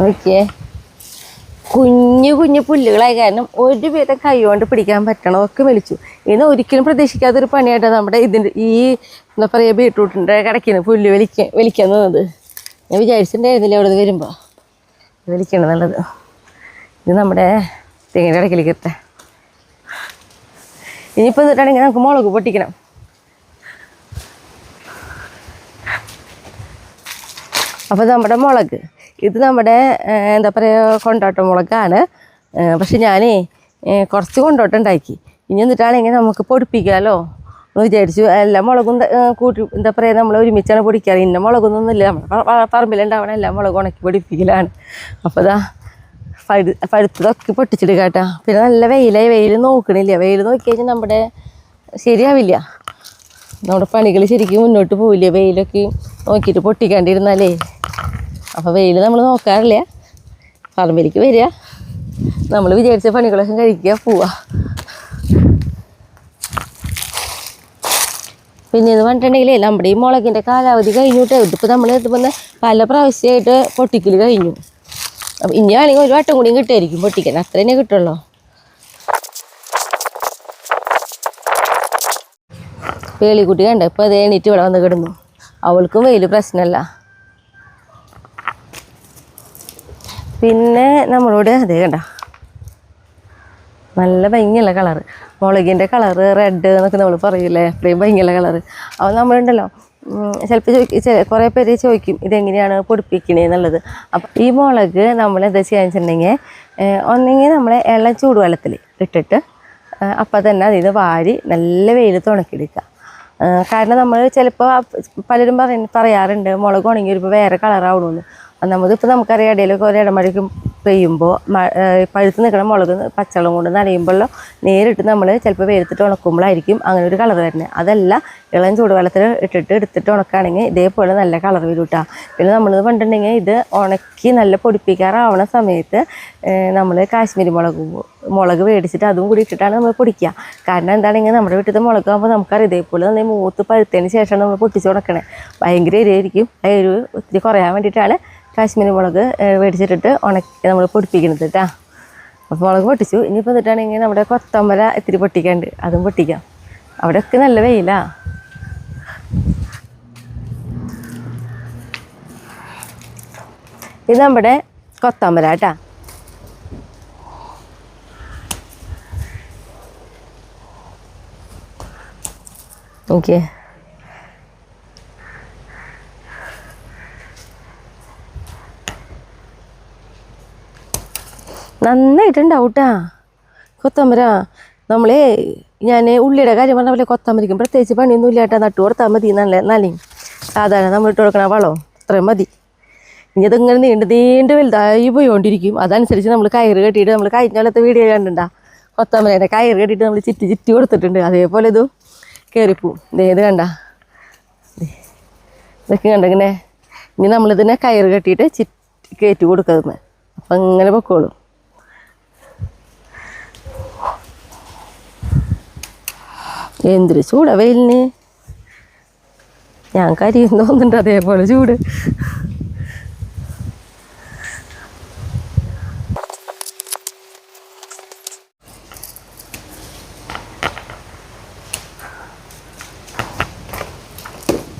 നോക്കിയേ, കുഞ്ഞു കുഞ്ഞു പുല്ലുകളായ കാരണം ഒരുവിധം കൈ കൊണ്ട് പിടിക്കാൻ പറ്റണമൊക്കെ വലിച്ചു. ഇന്ന് ഒരിക്കലും പ്രതീക്ഷിക്കാത്തൊരു പണിയായിട്ടാണ് നമ്മുടെ ഇതിൻ്റെ ഈ എന്താ പറയുക ബീട്രൂട്ടിൻ്റെ കടക്കിന് പുല്ല് വലിക്കാൻ തോന്നുന്നത്. ഞാൻ വിചാരിച്ചിട്ടുണ്ടായിരുന്നില്ല അവിടെ നിന്ന് വരുമ്പോൾ വലിക്കണം എന്നുള്ളത്. ഇത് നമ്മുടെ തെങ്ങിൻ്റെ ഇടയ്ക്കിലേക്ക് എത്താം. ഇനിയിപ്പോൾ എന്നിട്ടാണെങ്കിൽ നമുക്ക് മുളക് പൊട്ടിക്കണം. അപ്പോൾ നമ്മുടെ മുളക് ഇത് നമ്മുടെ എന്താ പറയുക കൊണ്ടോട്ട മുളകാണ്. പക്ഷെ ഞാനേ കുറച്ച് കൊണ്ടോട്ടം ഉണ്ടാക്കി. ഇനി എന്നിട്ടാണെങ്കിൽ നമുക്ക് പൊടിപ്പിക്കാമല്ലോ എന്ന് വിചാരിച്ചു. എല്ലാ മുളകും കൂട്ടി എന്താ പറയുക നമ്മൾ ഒരുമിച്ചാണ് പൊടിക്കാറ്. ഇന്ന മുളകൊന്നൊന്നുമില്ല, നമ്മുടെ പറമ്പിലുണ്ടാവണം എല്ലാ മുളകും ഉണക്കി പൊടിപ്പിക്കലാണ്. അപ്പോൾ ഇതാ പഴുത്തതൊക്കെ പൊട്ടിച്ചെടുക്കുക കേട്ടോ. പിന്നെ നല്ല വെയിലായി, വെയിൽ നോക്കണില്ല. വെയിൽ നോക്കി കഴിഞ്ഞാൽ നമ്മുടെ ശരിയാവില്ല, നമ്മുടെ പണികൾ ശരിക്കും മുന്നോട്ട് പോവില്ല. വെയിലൊക്കെ നോക്കിയിട്ട് പൊട്ടിക്കാണ്ടിരുന്നാലേ. അപ്പോൾ വെയിൽ നമ്മൾ നോക്കാറില്ല, പറമ്പിലേക്ക് വരിക, നമ്മൾ വിചാരിച്ച പണികളൊക്കെ കഴിക്കുക, പോവുക. പിന്നെ എന്ന് പറഞ്ഞിട്ടുണ്ടെങ്കിലേ നമ്മുടെ ഈ മുളകിൻ്റെ കാലാവധി കഴിഞ്ഞിട്ട് ഇതിപ്പോൾ നമ്മൾ ഇതിപ്പോൾ പല പ്രാവശ്യമായിട്ട് പൊട്ടിക്കൽ കഴിഞ്ഞു. അപ്പം ഇനി ആണെങ്കിൽ ഒരു വട്ടം കൂടിയും കിട്ടുമായിരിക്കും പൊട്ടിക്കാൻ, അത്ര തന്നെ കിട്ടുള്ളൂ. പേളിക്കുട്ടി കണ്ട ഇപ്പം അത് എണീറ്റ് ഇവിടെ വന്ന് കിടന്നു. അവൾക്കും വെയിൽ പ്രശ്നമല്ല. പിന്നെ നമ്മളോട് അതേ കണ്ട നല്ല ഭംഗിയുള്ള കളറ്, മുളകിൻ്റെ കളറ് റെഡ് എന്നൊക്കെ നമ്മൾ പറയില്ലേ, അത്രയും ഭംഗിയുള്ള കളറ്. അപ്പോൾ നമ്മളുണ്ടല്ലോ ചിലപ്പോൾ കുറേ പേര് ചോദിക്കും ഇതെങ്ങനെയാണ് പൊടിപ്പിക്കണേ എന്നുള്ളത്. അപ്പം ഈ മുളക് നമ്മൾ എന്താ ചെയ്യാന്ന് വെച്ചിട്ടുണ്ടെങ്കിൽ ഒന്നെങ്കിൽ നമ്മൾ ഇളം ചൂടുവെള്ളത്തിൽ ഇട്ടിട്ട് അപ്പം തന്നെ അതിന് വാരി നല്ല വെയിലത്ത് ഉണക്കിയെടുക്കുക. കാരണം നമ്മൾ ചിലപ്പോൾ പലരും പറയാറുണ്ട് മുളക് ഉണങ്ങി വരുമ്പോൾ വേറെ കളറാവണമെന്ന്. നമ്മളിപ്പോൾ നമുക്കറിയാം ഇടയിലൊക്കെ ഒരു ഇടമഴയ്ക്കും പെയ്യുമ്പോൾ പഴുത്ത് നിൽക്കുന്ന മുളക് പച്ചവെള്ളം കൊണ്ട് നനയുമ്പോൾ നേരിട്ട് നമ്മൾ ചിലപ്പോൾ വെയിലത്തിട്ട് ഉണക്കുമ്പോഴായിരിക്കും അങ്ങനെ ഒരു കളർ വരുന്നത്. അതല്ല ഇളം ചൂടുവെള്ളത്തിൽ എടുത്തിട്ട് ഉണക്കുകയാണെങ്കിൽ ഇതേപോലെ നല്ല കളർ വരും കേട്ടോ. പിന്നെ നമ്മൾ കണ്ടിട്ടുണ്ടെങ്കിൽ ഇത് ഉണക്കി നല്ല പൊടിപ്പിക്കാറാവണ സമയത്ത് നമ്മൾ കാശ്മീരി മുളക് മേടിച്ചിട്ട് അതും കൂടി ഇട്ടിട്ടാണ് നമ്മൾ പൊടിക്കുക. കാരണം എന്താണെങ്കിൽ നമ്മുടെ വീട്ടിലത്തെ മുളകാകുമ്പോൾ നമുക്കറിയാം ഇതേപോലെ നല്ല മൂത്ത് പഴുത്തതിന് ശേഷമാണ് നമ്മൾ പൊട്ടിച്ച് ഉണക്കണേ. ഭയങ്കര എരിയായിരിക്കും. ആ എരിവ് ഒത്തിരി കുറയാൻ വേണ്ടിയിട്ടാണ് കാശ്മീരി മുളക് മേടിച്ചിട്ടിട്ട് ഉണക്കി നമ്മൾ പൊടിപ്പിക്കുന്നത് കേട്ടോ. അപ്പോൾ മുളക് പൊട്ടിച്ചു. ഇനിയിപ്പോൾ എന്നിട്ടാണെങ്കിൽ നമ്മുടെ കൊത്തമ്പല ഇത്തിരി പൊട്ടിക്കാണ്ട്, അതും പൊട്ടിക്കാം. അവിടെയൊക്കെ നല്ല വെയിലാ. ഇത് നമ്മുടെ കൊത്തമ്പല കേട്ടോ. ഓക്കെ, നന്നായിട്ടുണ്ടാവും കേട്ടാ കൊത്തമ്പര. ഞാൻ ഉള്ളിയുടെ കാര്യം പറഞ്ഞ പോലെ കൊത്തമ്പരിക്കും പ്രത്യേകിച്ച് പണിയൊന്നും ഇല്ല കേട്ടാ. നട്ടു കൊടുത്താൽ മതി. നനയും സാധാരണ നമ്മൾ ഇട്ട് കൊടുക്കണ വളം അത്രയും മതി. ഇനി അതിങ്ങനെ നീണ്ട് വലുതായി പോയിക്കൊണ്ടിരിക്കും. അതനുസരിച്ച് നമ്മൾ കയറ് കെട്ടിയിട്ട്, നമ്മൾ കഴിഞ്ഞ പോലത്തെ വീഡിയോ കണ്ടിട്ടുണ്ടാ കൊത്തമ്പരേൻ്റെ കയറ് കെട്ടിയിട്ട് നമ്മൾ ചുറ്റി കൊടുത്തിട്ടുണ്ട്. അതേപോലെ ഇതും കയറിപ്പോവും. ഇത് കണ്ട, ഇതൊക്കെ കണ്ടിങ്ങനെ. ഇനി നമ്മളിതിനെ കയറ് കെട്ടിയിട്ട് കയറ്റി കൊടുക്കുന്നത്. അപ്പം ഇങ്ങനെ പൊക്കോളും. എന്തൊരു ചൂടാ വെയിലിന്. ഞാൻ കരിയും തോന്നുന്നുണ്ട് അതേപോലെ ചൂട്.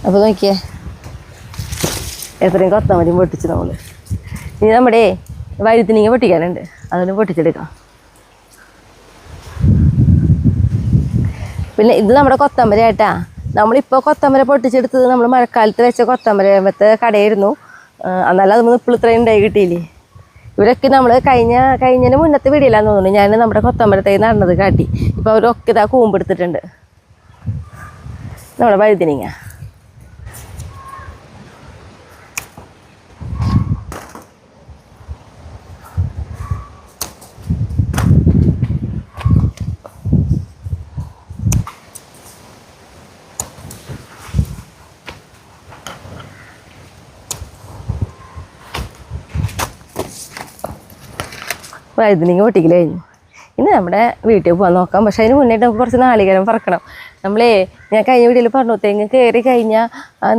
അപ്പോൾ നോക്കിയേ എത്രയും കൊത്തമല്ലി പൊട്ടിച്ച് നമ്മൾ. ഇനി നമ്മുടെ വഴുതനങ്ങ പൊട്ടിക്കാനുണ്ട്, അതൊന്ന് പൊട്ടിച്ചെടുക്കാം. പിന്നെ ഇത് നമ്മുടെ കൊത്തമ്പര ആയിട്ടാ. നമ്മളിപ്പോൾ കൊത്തമ്പര പൊട്ടിച്ചെടുത്തത് നമ്മൾ മഴക്കാലത്ത് വെച്ച കൊത്തമ്പരത്തെ കടയായിരുന്നു. എന്നാലും അത് ഇപ്പോൾ ഇത്രയും ഉണ്ടായി കിട്ടിയില്ലേ. ഇവരൊക്കെ നമ്മൾ കഴിഞ്ഞതിന് മുന്നത്തെ വീഡിയോയിലാന്ന് തോന്നുന്നു ഞാൻ നമ്മുടെ കൊത്തമ്പരത്തൈ നടന്നത് കാട്ടി. ഇപ്പോൾ അവരൊക്കെ ഇതാ കൂമ്പെടുത്തിട്ടുണ്ട്. നമ്മുടെ വഴുതനങ്ങ പൊട്ടിക്കൽ കഴിഞ്ഞു. ഇനി നമ്മുടെ വീട്ടിൽ പോകാൻ നോക്കാം. പക്ഷേ അതിന് മുന്നേറ്റ് നമുക്ക് കുറച്ച് നാളികേരം പറക്കണം. ഞാൻ കഴിഞ്ഞ വീട്ടിൽ പറഞ്ഞു തെങ്ങ് കയറി കഴിഞ്ഞാൽ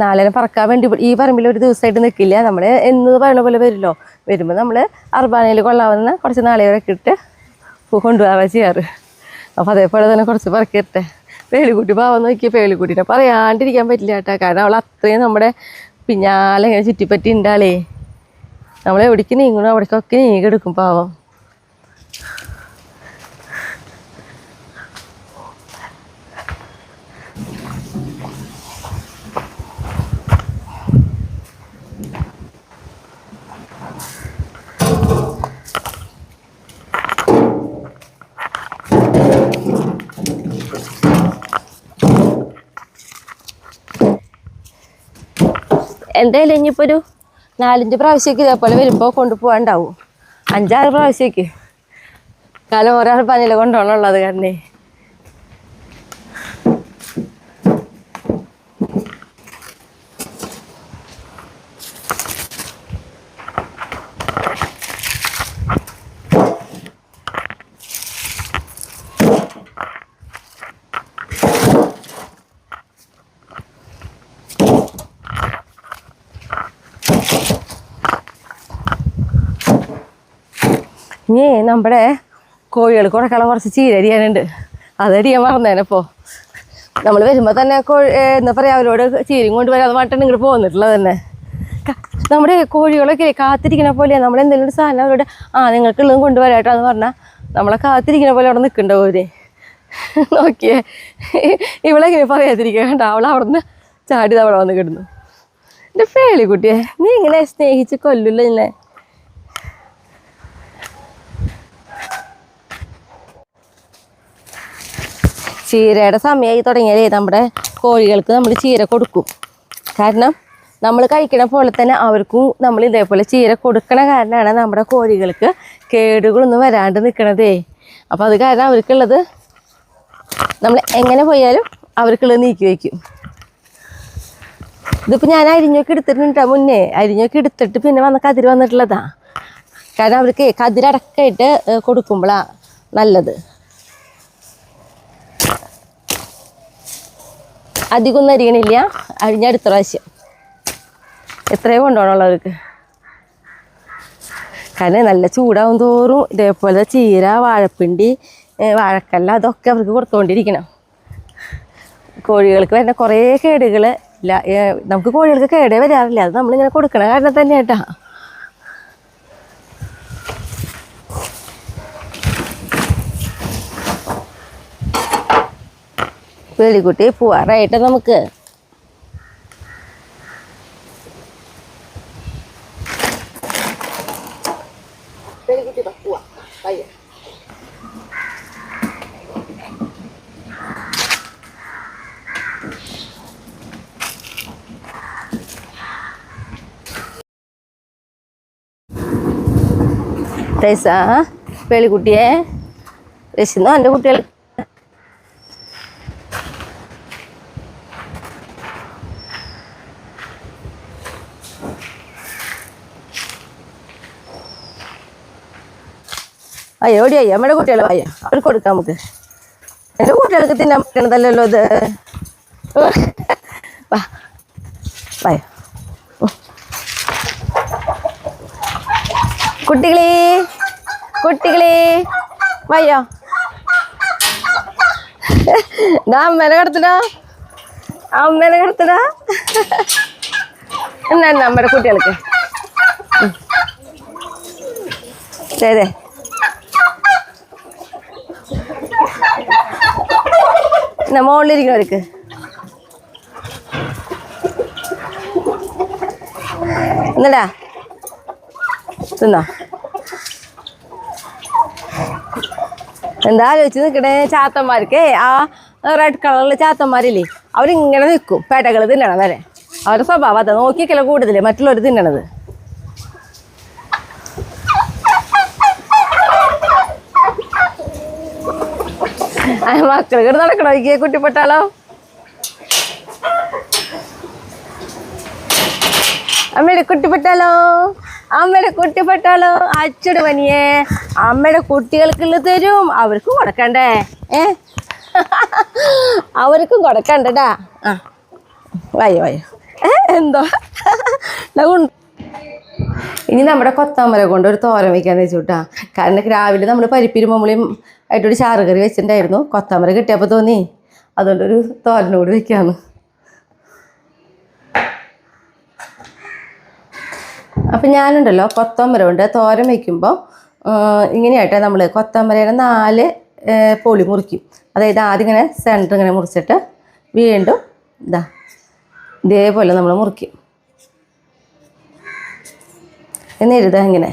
നാളികേരം പറക്കാൻ വേണ്ടി ഈ പറമ്പിൽ ഒരു ദിവസമായിട്ട് നിൽക്കില്ല. നമ്മൾ എന്ന് പറയുന്ന പോലെ വരുമല്ലോ. വരുമ്പോൾ നമ്മൾ അർബാനയിൽ കൊള്ളാവുന്ന കുറച്ച് നാളികേരമൊക്കെ ഇട്ട് കൊണ്ടുപോകാൻ ചെയ്യാറ്. അപ്പോൾ അതേപോലെ തന്നെ കുറച്ച് പറക്കിട്ടെ. പേളിക്കുട്ടി പാവം നോക്കിയ പേളിക്കുട്ടീനെ പറയാണ്ടിരിക്കാൻ പറ്റില്ല കേട്ടോ. കാരണം അവൾ അത്രയും നമ്മുടെ പിന്നാലെ ഇങ്ങനെ ചുറ്റിപ്പറ്റി ഉണ്ടാളേ. നമ്മളെവിടേക്ക് നീങ്ങണം അവിടേക്കൊക്കെ നീങ്ങിയെടുക്കും പാവം. എന്തായാലും ഇനിയിപ്പോൾ ഒരു 4-5 പ്രാവശ്യമൊക്കെ ഇതേപോലെ വരുമ്പോൾ കൊണ്ടുപോകാണ്ടാവും. 5-6 പ്രാവശ്യമൊക്കെ. കാരണം ഒരാൾ പനില കൊണ്ടുപോകണുള്ളത് കാരണേ. ഇനി നമ്മുടെ കോഴികൾ കൊടുക്കാനുള്ള കുറച്ച് ചീര അരിയാനുണ്ട്. അതടിയാൻ മറന്നേനപ്പോൾ നമ്മൾ വരുമ്പോൾ തന്നെ എന്താ പറയുക അവരോട് ചീരയും കൊണ്ട് വരാതെ പറഞ്ഞിട്ടാണ് ഇങ്ങോട്ട് പോന്നിട്ടുള്ളത് തന്നെ. നമ്മുടെ കോഴികളൊക്കെ കാത്തിരിക്കണ പോലെയാണ്. നമ്മൾ എന്തെങ്കിലും ഒരു സാധനം അവരോട് നിങ്ങൾക്കുള്ളതും കൊണ്ടുവരാട്ടോ എന്ന് പറഞ്ഞാൽ നമ്മളെ കാത്തിരിക്കണ പോലെ അവിടെ നിൽക്കണ്ടാവും അവര്. നോക്കിയേ ഇവളെങ്ങനെ പറയാതിരിക്കുക കണ്ട, അവളവിടെ നിന്ന് ചാടി അവിടെ വന്ന് കിടന്നു. എൻ്റെ പേളിക്കുട്ടിയെ നീ ഇങ്ങനെ സ്നേഹിച്ച് കൊല്ലില്ല എന്നെ. ചീരയുടെ സമയമായി തുടങ്ങിയാലേ നമ്മുടെ കോഴികൾക്ക് നമ്മൾ ചീര കൊടുക്കും. കാരണം നമ്മൾ കഴിക്കണ പോലെ തന്നെ അവർക്കും നമ്മൾ ഇതേപോലെ ചീര കൊടുക്കണ കാരണമാണ് നമ്മുടെ കോഴികൾക്ക് കേടുകളൊന്നും വരാണ്ട് നിൽക്കണതേ. അപ്പോൾ അത് കാരണം അവർക്കുള്ളത് നമ്മൾ എങ്ങനെ പോയാലും അവർക്കുള്ളത് നീക്കി വയ്ക്കും. ഇതിപ്പോൾ ഞാൻ അരിഞ്ഞൊക്കെ എടുത്തിട്ടുണ്ട് മുന്നേ. അരിഞ്ഞൊക്കെ എടുത്തിട്ട് പിന്നെ കതിര് വന്നിട്ടുള്ളതാ. കാരണം അവർക്ക് കതിരടക്കമായിട്ട് കൊടുക്കുമ്പോഴാണ് നല്ലത്. അധികമൊന്നും അരിയണില്ല, അരിഞ്ഞടുത്ത പ്രാവശ്യം എത്രയോ കൊണ്ടുപോകണുള്ളവർക്ക്. കാരണം നല്ല ചൂടാവും തോറും ഇതേപോലെ ചീര, വാഴപ്പിണ്ടി, വാഴക്കല്ല അതൊക്കെ അവർക്ക് കൊടുത്തുകൊണ്ടിരിക്കണം. കോഴികൾക്ക് വരുന്ന കുറേ കേടുകൾ ഇല്ല. നമുക്ക് കോഴികൾക്ക് കേടേ വരാറില്ല. അത് നമ്മളിങ്ങനെ കൊടുക്കണ കാരണം തന്നെ കേട്ടാ. പേളിക്കുട്ടി പോവാറായിട്ട് നമുക്ക്. പേളിക്കുട്ടിയെ രസിന്നോ എൻ്റെ കുട്ടികൾ ഓടി അയ്യ നമ്മുടെ കുട്ടികൾ വായ അവർക്ക് കൊടുക്കാം നമുക്ക്. എൻ്റെ കുട്ടികൾക്ക് തിന്നാൻ പറ്റണതല്ലോ ഇത്. വായ കുട്ടികളെ കുട്ടികളെ വയ്യോ. അമ്മേനെ കിടത്തടാ, അമ്മേനെ കിടത്തടാ. എന്നാ നമ്മുടെ കുട്ടികൾക്ക് ശരി. എന്നാ മുകളിലിരിക്കണവർക്ക് എന്നടാ തിന്നോ. എന്താ ആലോചിച്ച് നിൽക്കണേ ചാത്തന്മാർക്ക്. ആ റെഡ് കളറിലെ ചാത്തന്മാരില്ലേ, അവരിങ്ങനെ നിൽക്കും പേട്ടകൾ തിന്നണം വരെ. അവരുടെ സ്വഭാവം അതാ. നോക്കിക്കല കൂടുതൽ മറ്റുള്ളവർ തിന്നണത്. മക്കൾ ഇവിടെ നടക്കണോ എനിക്ക് കുട്ടിപ്പെട്ടാലോ. അമ്മയുടെ കുട്ടിപ്പെട്ടാലോ, അമ്മയുടെ കുട്ടിപ്പെട്ടാലോ. അച്ചട് പനിയേ അമ്മയുടെ കുട്ടികൾക്കുള്ള തരും, അവർക്കും കൊടുക്കണ്ടേ. അവർക്കും കൊടുക്കണ്ടടാ. വായോ വായോ. എന്തോ ഇനി നമ്മുടെ കൊത്താമര കൊണ്ട് ഒരു തോരൻ വയ്ക്കാന്ന് വെച്ചുട്ടാ. കാരണം രാവിലെ നമ്മൾ പരിപ്പിരുമ്പുളിയും ആയിട്ടൊരു ചാറ് കറി വെച്ചിട്ടുണ്ടായിരുന്നു. കൊത്താമര കിട്ടിയപ്പോൾ തോന്നി അതുകൊണ്ടൊരു തോരനോട് വെക്കാന്ന്. അപ്പം ഞാനുണ്ടല്ലോ കൊത്തമര കൊണ്ട് തോരൻ വയ്ക്കുമ്പോൾ ഇങ്ങനെയായിട്ടാണ് നമ്മൾ കൊത്തമരയുടെ 4 പൊളി മുറിക്കും. അതായത് ആദ്യം ഇങ്ങനെ സെൻറ്റർ ഇങ്ങനെ മുറിച്ചിട്ട് വീണ്ടും ഇതേപോലെ നമ്മൾ മുറിക്കും. എന്നിരുതാ ഇങ്ങനെ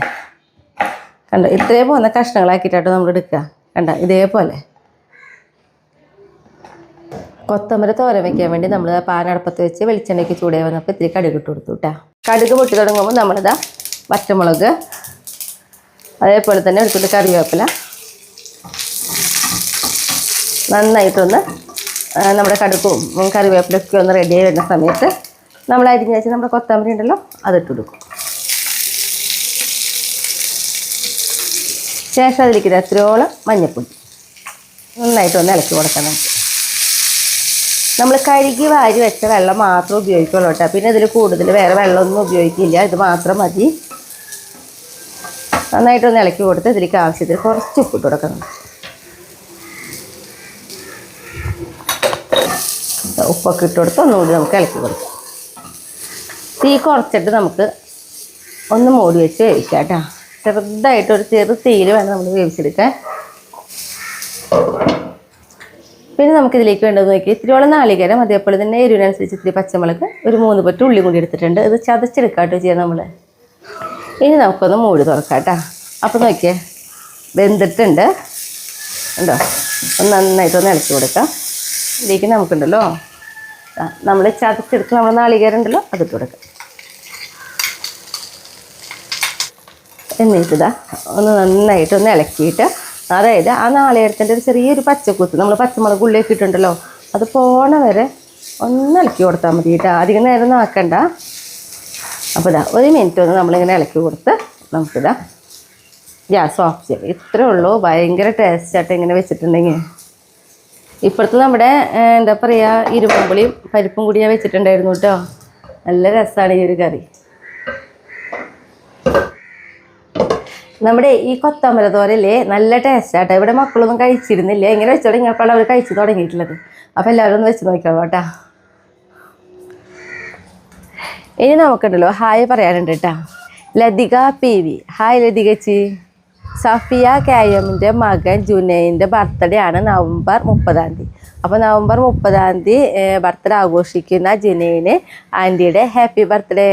കണ്ടോ, ഇത്രേ പോകുന്ന കഷ്ണങ്ങളാക്കിയിട്ടാട്ടോ നമ്മൾ എടുക്കുക. കണ്ട ഇതേപോലെ. കൊത്തമര തോരൻ വയ്ക്കാൻ വേണ്ടി നമ്മൾ പാനടപ്പത്ത് വെച്ച് വെളിച്ചെണ്ണയ്ക്ക് ചൂടായി വന്നപ്പോൾ ഇത്തിരി കടുക് ഇട്ട് കൊടുത്തു കേട്ടോ. കടുക് പൊട്ടി തുടങ്ങുമ്പോൾ നമ്മളിതാ പച്ചമുളക്, അതേപോലെ തന്നെ എടുത്തിട്ട് കറിവേപ്പില നന്നായിട്ടൊന്ന് നമ്മുടെ കടുക്കും കറിവേപ്പിലൊക്കെ ഒന്ന് റെഡിയായി വരുന്ന സമയത്ത് നമ്മൾ അരിഞ്ഞ് വെച്ച് നമ്മുടെ കൊത്തമര ഉണ്ടല്ലോ അതിട്ട് കൊടുക്കും. ശേഷം അതിലേക്ക് എത്രയോളം മഞ്ഞൾപ്പൊടി നന്നായിട്ടൊന്ന് ഇളക്കി കൊടുക്കണം. നമ്മൾ കഴുകി വാരി വെച്ച വെള്ളം മാത്രം ഉപയോഗിക്കുള്ളൂ കേട്ടോ. പിന്നെ ഇതിൽ കൂടുതൽ വേറെ വെള്ളമൊന്നും ഉപയോഗിക്കില്ല, ഇത് മാത്രം മതി. നന്നായിട്ടൊന്ന് ഇളക്കി കൊടുത്ത് ഇതിലേക്ക് ആവശ്യത്തിന് കുറച്ച് ഉപ്പിട്ട് കൊടുക്കണം. ഉപ്പൊക്കെ ഇട്ട് കൊടുത്ത് ഒന്നുകൂടി നമുക്ക് ഇളക്കി കൊടുക്കാം. തീ കുറച്ചിട്ട് നമുക്ക് ഒന്ന് മൂടി വെച്ച് വേവിക്കാം കേട്ടോ. ചെറുതായിട്ടൊരു തീയിൽ വേണം നമ്മൾ വേവിച്ചെടുക്കാൻ. പിന്നെ നമുക്കിതിലേക്ക് വേണ്ടത് നോക്കി ഇത്തിരിയോളം നാളികേരം, അതേപോലെ തന്നെ എരിവിനനുസരിച്ച് ഇത്തിരി പച്ചമുളക്, ഒരു 3 പറ്റ് ഉള്ളി കൂടി എടുത്തിട്ടുണ്ട്. ഇത് ചതച്ചെടുക്കാട്ടോ ചെയ്യാം നമ്മൾ. ഇനി നമുക്കൊന്ന് മൂടി തുറക്കാം കേട്ടോ. അപ്പോൾ നോക്കിയേ വെന്തിട്ടുണ്ട് ഉണ്ടോ. ഒന്ന് നന്നായിട്ടൊന്ന് ഇളക്കി കൊടുക്കാം. ഇതിലേക്ക് നമുക്കുണ്ടല്ലോ നമ്മൾ ചതച്ചെടുത്ത് നമ്മൾ നാളികേരം ഉണ്ടല്ലോ അതിട്ട് കൊടുക്കാം. എന്നിട്ടിതാ ഒന്ന് നന്നായിട്ടൊന്ന് ഇളക്കിയിട്ട്, അതായത് ആ നാളികേരത്തിൻ്റെ ഒരു ചെറിയൊരു പച്ചക്കുത്ത് നമ്മൾ പച്ചമുളക് ഉള്ളിലേക്ക് ഇട്ടുണ്ടല്ലോ അത് പോണ വരെ ഒന്ന് ഇളക്കി കൊടുത്താൽ മതി കേട്ടോ. അധികം നേരം ആക്കണ്ട. അപ്പോൾ ഇതാ 1 മിനിറ്റ് ഒന്ന് നമ്മളിങ്ങനെ ഇളക്കി കൊടുത്ത് നമുക്കിതാ ഗ്യാസ് ഓഫ് ചെയ്യാം. ഇത്രേ ഉള്ളൂ. ഭയങ്കര ടേസ്റ്റായിട്ട് ഇങ്ങനെ വെച്ചിട്ടുണ്ടെങ്കിൽ. ഇപ്പോഴത്തെ നമ്മുടെ എന്താ പറയുക ഇരുമ്പുളിയും പരിപ്പും കൂടി ഞാൻ വെച്ചിട്ടുണ്ടായിരുന്നു കേട്ടോ. നല്ല രസമാണ് ഈ ഒരു കറി. നമ്മുടെ ഈ കൊത്തമ്പല തോരല്ലേ നല്ല ടേസ്റ്റാട്ടോ. ഇവിടെ മക്കളൊന്നും കഴിച്ചിരുന്നില്ല. ഇങ്ങനെ വെച്ച് തുടങ്ങിയപ്പോൾ അവർ കഴിച്ച് തുടങ്ങിയിട്ടുള്ളത്. അപ്പോൾ എല്ലാവരും ഒന്ന് വെച്ച് നോക്കിക്കോളൂ കേട്ടോ. ഇനി നമുക്കുണ്ടല്ലോ ഹായ് പറയാനുണ്ട് കേട്ടോ. ലതിക PV. ഹായ് ലതികച്ചി. സഫിയ KMൻ്റെ മകൻ ജുനൈൻ്റെ ബർത്ത്ഡേ ആണ് നവംബർ 30. അപ്പോൾ നവംബർ 30 ബർത്ത്ഡേ ആഘോഷിക്കുന്ന ജുനൈന് ആൻറ്റിയുടെ happy birthday.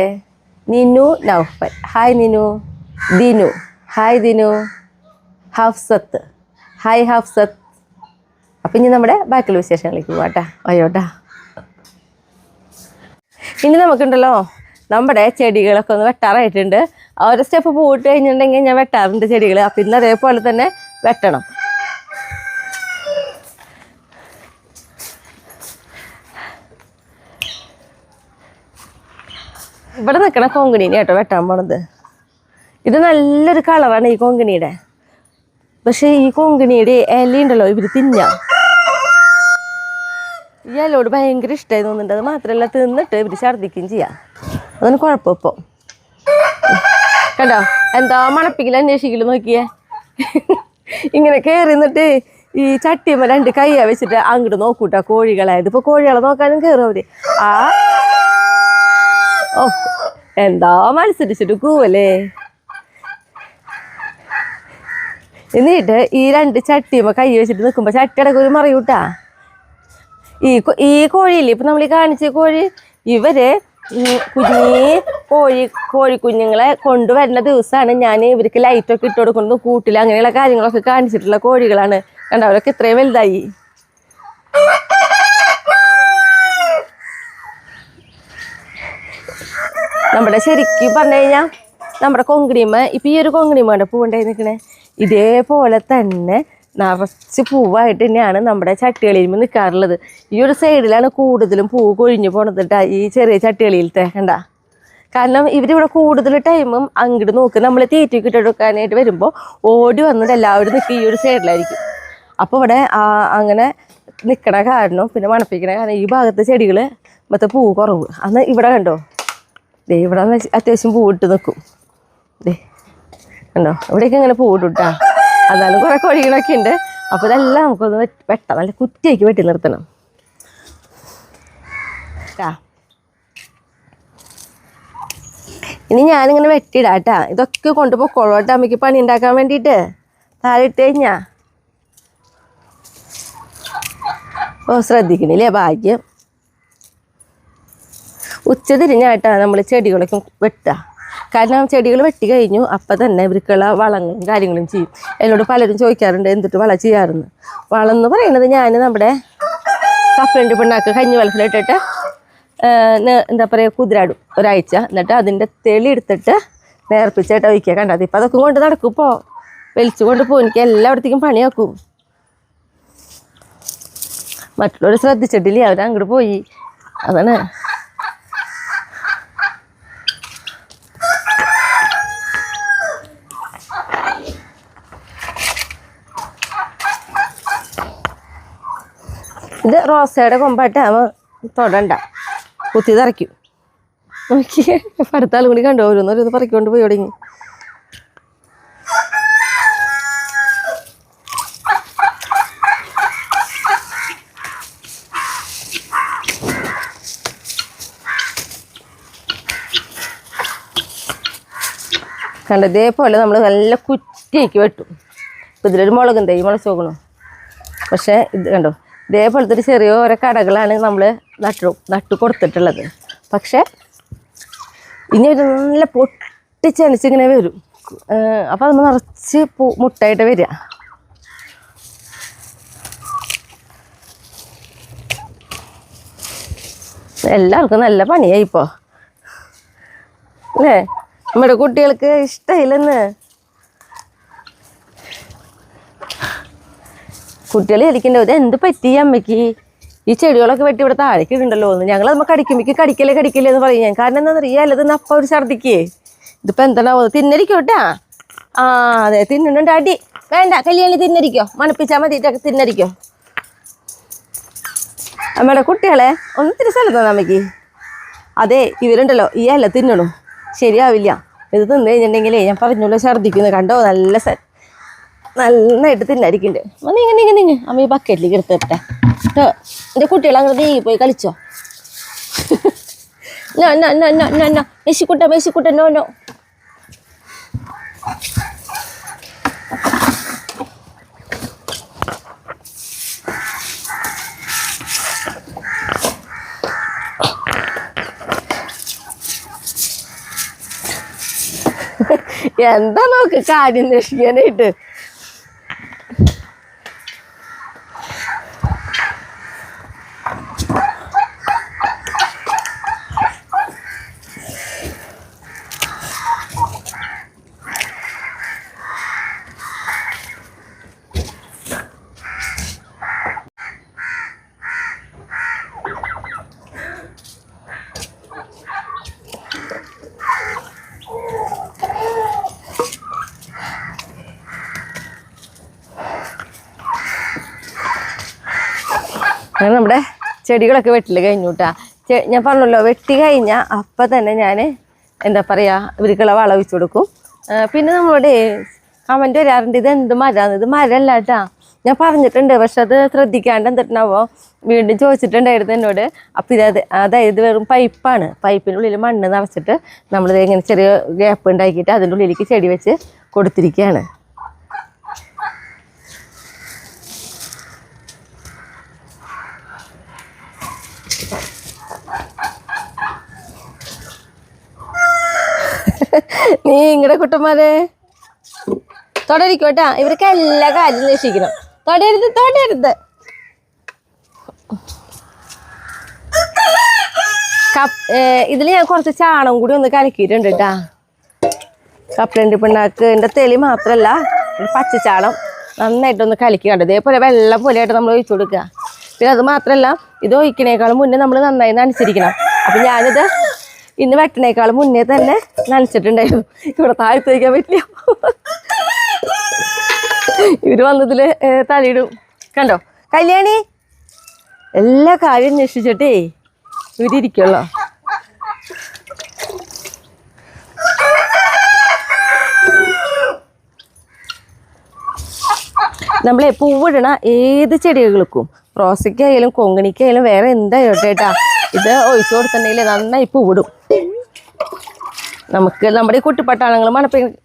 നിനു Naufal. Hi നിനു. Dinu. Hi Dinu. Hafsath. Hi Hafsath. അപ്പം ഇനി നമ്മുടെ ബാക്കിയുള്ള വിശേഷങ്ങളിലേക്ക് പോകാം കേട്ടോ. അയ്യോട്ടാ. ഇനി നമുക്കുണ്ടല്ലോ നമ്മുടെ ചെടികളൊക്കെ ഒന്ന് വെട്ടാറായിട്ടുണ്ട്. ഓരോ സ്റ്റെപ്പ് പോയിട്ട് കഴിഞ്ഞിട്ടുണ്ടെങ്കിൽ ഞാൻ വെട്ടാറുണ്ട് ചെടികൾ. അപ്പം ഇന്ന് അതേപോലെ തന്നെ വെട്ടണം. ഇവിടെ നിൽക്കണ കൊങ്കിണീനെ കേട്ടോ വെട്ടാൻ പോണത്. ഇത് നല്ലൊരു കളറാണ് ഈ കൊങ്കിണിയുടെ. പക്ഷേ ഈ കൊങ്കിണിയുടെ ഇലയുണ്ടല്ലോ ഇവർ തിന്നാം. ഈ ഇലയോട് ഭയങ്കര ഇഷ്ടമായി തോന്നുന്നുണ്ട്. അത് മാത്രമല്ല തിന്നിട്ട് ഇവർ ഛർദ്ദിക്കുകയും ചെയ്യാം. അതൊന്നും കുഴപ്പം. ഇപ്പോൾ കണ്ടോ എന്താ മണപ്പിക്കൽ അന്വേഷിക്കൽ നോക്കിയേ. ഇങ്ങനെ കയറി നിന്നിട്ട് ഈ ചട്ടിയമ്മ 2 കയ്യാ വെച്ചിട്ട് അങ്ങോട്ട് നോക്കൂട്ടാ കോഴികളായത്. ഇപ്പോൾ കോഴികളെ നോക്കാനും കയറും അവർ. ഓ എന്താ മത്സരിച്ചിട്ട് കൂവല്ലേ. എന്നിട്ട് ഈ 2 ചട്ടിയമ്മ കൈ വെച്ചിട്ട് നിൽക്കുമ്പോൾ ചട്ടിയടക്കം ഒരു മറിയൂട്ടാ. ഈ കോഴിയില്ലേ ഇപ്പം നമ്മൾ ഈ കാണിച്ച കോഴി, ഇവര് കോഴിക്കുഞ്ഞുങ്ങളെ കൊണ്ടുവരുന്ന ദിവസമാണ് ഞാൻ ഇവർക്ക് ലൈറ്റൊക്കെ ഇട്ട് കൊടുക്കുന്നത്. കൂട്ടിൽ അങ്ങനെയുള്ള കാര്യങ്ങളൊക്കെ കാണിച്ചിട്ടുള്ള കോഴികളാണ്. കണ്ടോ അവരൊക്കെ ഇത്രയും വലുതായി. നമ്മുടെ ശരിക്കും പറഞ്ഞു കഴിഞ്ഞാൽ നമ്മുടെ കൊങ്കിണിയമ്മ ഇപ്പം ഈ ഒരു കൊങ്കിണിയമ്മയുടെ പൂവുണ്ടായി നിൽക്കണേ ഇതേപോലെ തന്നെ നിറച്ച് പൂവായിട്ട് തന്നെയാണ് നമ്മുടെ ചട്ടികളിൽ നിൽക്കാറുള്ളത്. ഈ ഒരു സൈഡിലാണ് കൂടുതലും പൂവ് കൊഴിഞ്ഞു പോണത് ഈ ചെറിയ ചട്ടികളിലത്തെ കണ്ട. കാരണം ഇവരിവിടെ കൂടുതൽ ടൈമും അങ്ങോട്ട് നോക്കും. നമ്മൾ തീറ്റയ്ക്ക് ഇട്ടെടുക്കാനായിട്ട് വരുമ്പോൾ ഓടി വന്നിട്ട് എല്ലാവരും നിൽക്കുക ഈ ഒരു സൈഡിലായിരിക്കും. അപ്പോൾ ഇവിടെ അങ്ങനെ നിൽക്കണ കാരണം പിന്നെ മണപ്പിക്കണ കാരണം ഈ ഭാഗത്തെ ചെടികൾ മറ്റേ പൂവ് കുറവ്. അന്ന് ഇവിടെ കണ്ടോ ഇവിടെ അത്യാവശ്യം പൂവിട്ട് നിൽക്കും. കണ്ടോ ഇവിടേക്ക് ഇങ്ങനെ പൂവിട്ടാ. എന്നാലും കുറേ കോഴികളൊക്കെ ഉണ്ട്. അപ്പോൾ ഇതെല്ലാം നമുക്കൊന്ന് വെട്ടാം. നല്ല കുറ്റിയാക്കി വെട്ടി നിർത്തണം. ഇനി ഞാനിങ്ങനെ വെട്ടിയിടാം കേട്ടാ. ഇതൊക്കെ കൊണ്ടുപോയിക്കോളൂ അമ്മയ്ക്ക് പണി ഉണ്ടാക്കാൻ വേണ്ടിയിട്ട്. താഴെ ഇട്ട് കഴിഞ്ഞാ ശ്രദ്ധിക്കണില്ലേ. ഭാഗ്യം. ഉച്ച തിരിഞ്ഞായിട്ടാ നമ്മൾ ചെടികളൊക്കെ വെട്ടുക. കാരണം ചെടികൾ വെട്ടി കഴിഞ്ഞു അപ്പം തന്നെ ഇവർക്കുള്ള വളങ്ങളും കാര്യങ്ങളും ചെയ്യും. എന്നോട് പലരും ചോദിക്കാറുണ്ട് എന്തിട്ട് വളം ചെയ്യാറുണ്ട്. വളം എന്ന് പറയുന്നത് ഞാൻ നമ്മുടെ കപ്പലിൻ്റെ പിണ്ണാക്ക് കഞ്ഞി വെള്ളത്തിലിട്ടിട്ട് എന്താ പറയുക കുതിരാടും ഒരാഴ്ച. എന്നിട്ട് അതിൻ്റെ തെളി എടുത്തിട്ട് നേർപ്പിച്ചായിട്ട് ഒഴിക്കുക. കണ്ടത് ഇപ്പം അതൊക്കെ കൊണ്ട് നടക്കും. ഇപ്പോൾ വലിച്ചു കൊണ്ട് പോകും. എനിക്ക് എല്ലായിടത്തേക്കും പണിയാക്കും. മറ്റുള്ളവർ ശ്രദ്ധിച്ചിട്ടില്ല. അവർ അങ്ങോട്ട് പോയി. അതാണ് ഇത് റോസയുടെ കൊമ്പായിട്ട് അവൻ തൊടണ്ട കുത്തി തറയ്ക്കും. നോക്കിയേ അടുത്താളും കൂടി കണ്ടു ഓരോന്നോരോന്ന് പറക്കൊണ്ട് പോയി തുടങ്ങി. കണ്ട ഇതേപോലെ നമ്മൾ നല്ല കുറ്റിയാക്കി വെട്ടും. ഇപ്പം ഇതിലൊരു മുളകും തൈ മുളച്ച് നോക്കണം. പക്ഷേ ഇത് കണ്ടോ ഇതേപോലത്തെ ഒരു ചെറിയ ഓരോ കടകളാണ് നമ്മൾ നട്ടു കൊടുത്തിട്ടുള്ളത്. പക്ഷേ ഇനി ഒരു നല്ല പൊട്ടിച്ചനച്ചിങ്ങനെ വരും. അപ്പോൾ നമ്മൾ നിറച്ച് മുട്ടായിട്ട് വരിക. എല്ലാവർക്കും നല്ല പണിയായി ഇപ്പോൾ അല്ലേ? നമ്മുടെ കുട്ടികൾക്ക് ഇഷ്ടമില്ലെന്ന്. കുട്ടികൾ ചോദിക്കണ്ടോ ഇത് എന്ത് പറ്റി അമ്മയ്ക്ക് ഈ ചെടികളൊക്കെ വെട്ടി ഇവിടെ താഴേക്ക് ഇടുണ്ടല്ലോ എന്ന്. ഞങ്ങൾ നമ്മൾ കടിക്കല്ലേ എന്ന് പറയും ഞാൻ. കാരണം എന്താണെന്ന് അറിയാം അല്ലതെന്ന് അപ്പം ഒരു ഛർദിക്കേ. ഇതിപ്പോൾ എന്താണോ തിന്നരിക്കോട്ടാ. ആ അതെ തിന്നുന്നുണ്ട്. അടി വേണ്ട കല്യാണി തിന്നരിക്കോ, മണപ്പിച്ചാൽ മതിയിട്ടൊക്കെ തിന്നരിക്കോ. അമ്മയുടെ കുട്ടികളെ ഒന്നിത്തിരി സ്ഥലത്ത് തന്നെ അമ്മയ്ക്ക്. അതെ ഇവരുണ്ടല്ലോ ഈ അല്ല തിന്നണു ശരിയാവില്ല. ഇത് തിന്നു കഴിഞ്ഞിട്ടുണ്ടെങ്കിലേ ഞാൻ പറഞ്ഞല്ലോ ഛർദിക്കുന്നു. കണ്ടോ നന്നായിട്ട് തിന്നായിരിക്കുന്നുണ്ട്. നീങ്ങ അമ്മ ഈ ബക്കറ്റിലേക്ക് എടുത്തിട്ടെ കേട്ടോ. എൻ്റെ കുട്ടികൾ അങ്ങനെ നീങ്ങി പോയി കളിച്ചോ. മെസ്സിക്കുട്ട നോ. എന്താ നോക്ക് കാര്യം അന്വേഷിക്കാനായിട്ട്. അങ്ങനെ നമ്മുടെ ചെടികളൊക്കെ വെട്ടിൽ കഴിഞ്ഞു കേട്ടാ. ഞാൻ പറഞ്ഞല്ലോ വെട്ടി കഴിഞ്ഞാൽ അപ്പം തന്നെ ഞാൻ എന്താ പറയുക ഇവർക്കുള്ള വളം ഒഴിച്ചു കൊടുക്കും. പിന്നെ നമ്മളോട് കമൻറ്റ് വരാറുണ്ട് ഇത് എന്ത് മരമാണ്, ഇത് മരമല്ല കേട്ടാ. ഞാൻ പറഞ്ഞിട്ടുണ്ട് പക്ഷെ അത് ശ്രദ്ധിക്കാണ്ട് എന്തിട്ടുണ്ടാവോ വീണ്ടും ചോദിച്ചിട്ടുണ്ടായിരുന്നു എന്നോട്. അപ്പം അതായത് വെറും പൈപ്പാണ്. പൈപ്പിനുള്ളിൽ മണ്ണ് നിറച്ചിട്ട് നമ്മളിത് ഇങ്ങനെ ചെറിയ ഗ്യാപ്പ് ഉണ്ടാക്കിയിട്ട് അതിൻ്റെ ഉള്ളിലേക്ക് ചെടി വെച്ച് കൊടുത്തിരിക്കുകയാണ്. നീ ഇങ്ങടെ കുട്ടന്മാരെ തൊടരിക്കോട്ടാ. ഇവർക്ക് എല്ലാ കാര്യം രക്ഷിക്കണം. തൊടരുത്. ഇതിൽ ഞാൻ കുറച്ച് ചാണം കൂടി ഒന്ന് കലക്കിയിട്ടുണ്ട് കേട്ടാ. കപ്പലണ്ടി പിണ്ണാക്ക് എൻ്റെ തെളി മാത്രമല്ല പച്ചച്ചാണം നന്നായിട്ടൊന്ന് കലക്കി കണ്ടത്. ഇതേപോലെ വെള്ളം പോലെയായിട്ട് നമ്മൾ ഒഴിച്ചു കൊടുക്കുക. പിന്നെ അത് മാത്രമല്ല ഇത് ഒഴിക്കണേക്കാളും മുന്നേ നമ്മൾ നന്നായി നനച്ചിരിക്കണം. അപ്പം ഞാനിത് ഇന്ന് വെട്ടണേക്കാളും മുന്നേ തന്നെ നനച്ചിട്ടുണ്ടായിരുന്നു. ഇവിടെ താഴ്ത്ത് വയ്ക്കാൻ പറ്റില്ല. ഇവർ വന്നതിൽ തലയിടും. കണ്ടോ കല്യാണി എല്ലാ കാര്യം അന്വേഷിച്ചിട്ടേ ഇവരിയ്ക്കുള്ളോ. നമ്മളെ പൂവിടണ ഏത് ചെടികൾക്കും റോസയ്ക്കായാലും കൊങ്ങിണിക്കായാലും വേറെ എന്തായാലും കേട്ടാ ഇത് ഒഴിച്ചു കൊടുത്തിട്ടുണ്ടെങ്കിൽ നന്നായി പൂവിടും. നമുക്ക് നമ്മുടെ ഈ കുട്ടിപ്പട്ടാളങ്ങൾ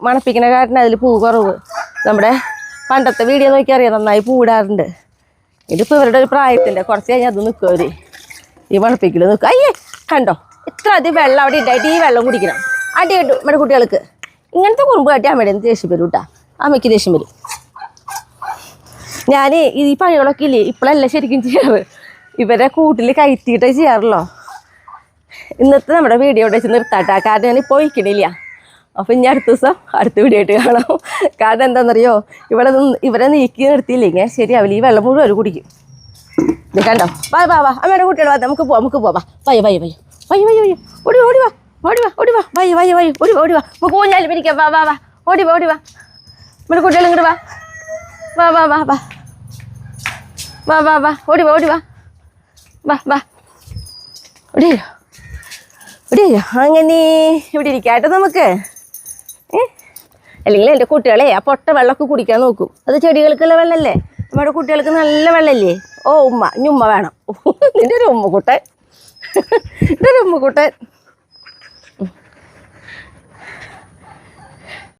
മണപ്പിക്കുന്ന കാരണം അതിൽ പൂ കുറവ്. നമ്മുടെ പണ്ടത്തെ വീഡിയോ നോക്കിയറിയാം നന്നായി പൂവിടാറുണ്ട്. ഇതിപ്പോൾ ഇവരുടെ ഒരു പ്രായത്തിൻ്റെ കുറച്ച് കഴിഞ്ഞാൽ അത് നിൽക്കും അവർ ഈ മണപ്പിക്കൽ നിൽക്കും. അയ്യേ കണ്ടോ ഇത്ര അധികം വെള്ളം അവിടെ ഉണ്ടായിട്ട് ഈ വെള്ളം കുടിക്കണം. അടി കിട്ടും നമ്മുടെ കുട്ടികൾക്ക്. ഇങ്ങനത്തെ കുറുമ്പ് കാട്ടി അമ്മയുടെ ദേഷ്യം വരും കേട്ടാ. അമ്മയ്ക്ക് ദേഷ്യം വരും. ഞാൻ ഈ പണികളൊക്കെ ഇല്ലേ ഇപ്പോഴല്ല ശരിക്കും ചെയ്യാറ്. ഇവരെ കൂട്ടിൽ കയറ്റിയിട്ടേ ചെയ്യാറുള്ളൂ. ഇന്നത്തെ നമ്മുടെ വീഡിയോ വെച്ച് നിർത്താട്ടാ. കാരണം ഞാൻ ഇപ്പോൾ ഒഴിക്കണില്ല. അപ്പം ഇനി അടുത്ത ദിവസം അടുത്ത വീഡിയോ ആയിട്ട് കാണാം. കാരണം എന്താണെന്നറിയോ ഇവരെ നീക്കി നിർത്തിയില്ലെങ്കിൽ ശരിയാവില്ല. ഈ വെള്ളം മുഴുവൻ കുടിക്കും. ഇത് കണ്ടോ വാ അമ്മയുടെ കുട്ടികൾ നമുക്ക് പോവാം. വയ്യ ഓടി വാ നമുക്ക് ഊഞ്ഞാൽ പിരിക്കാം. വാ ഓടി വാ നമ്മുടെ കുട്ടികൾ ഇങ്ങോട്ട് വാ ഓടി വാ അങ്ങനെ ഇവിടെ ഇരിക്കാട്ടോ നമുക്ക്. അല്ലെങ്കിൽ എൻ്റെ കുട്ടികളെ ആ പൊട്ട വെള്ളമൊക്കെ കുടിക്കാൻ നോക്കും. അത് ചെടികൾക്കുള്ള വെള്ളമല്ലേ. നമ്മുടെ കുട്ടികൾക്ക് നല്ല വെള്ളമല്ലേ. ഓ ഉമ്മ വേണം. നിൻ്റെ ഒരു ഉമ്മക്കുട്ടൻ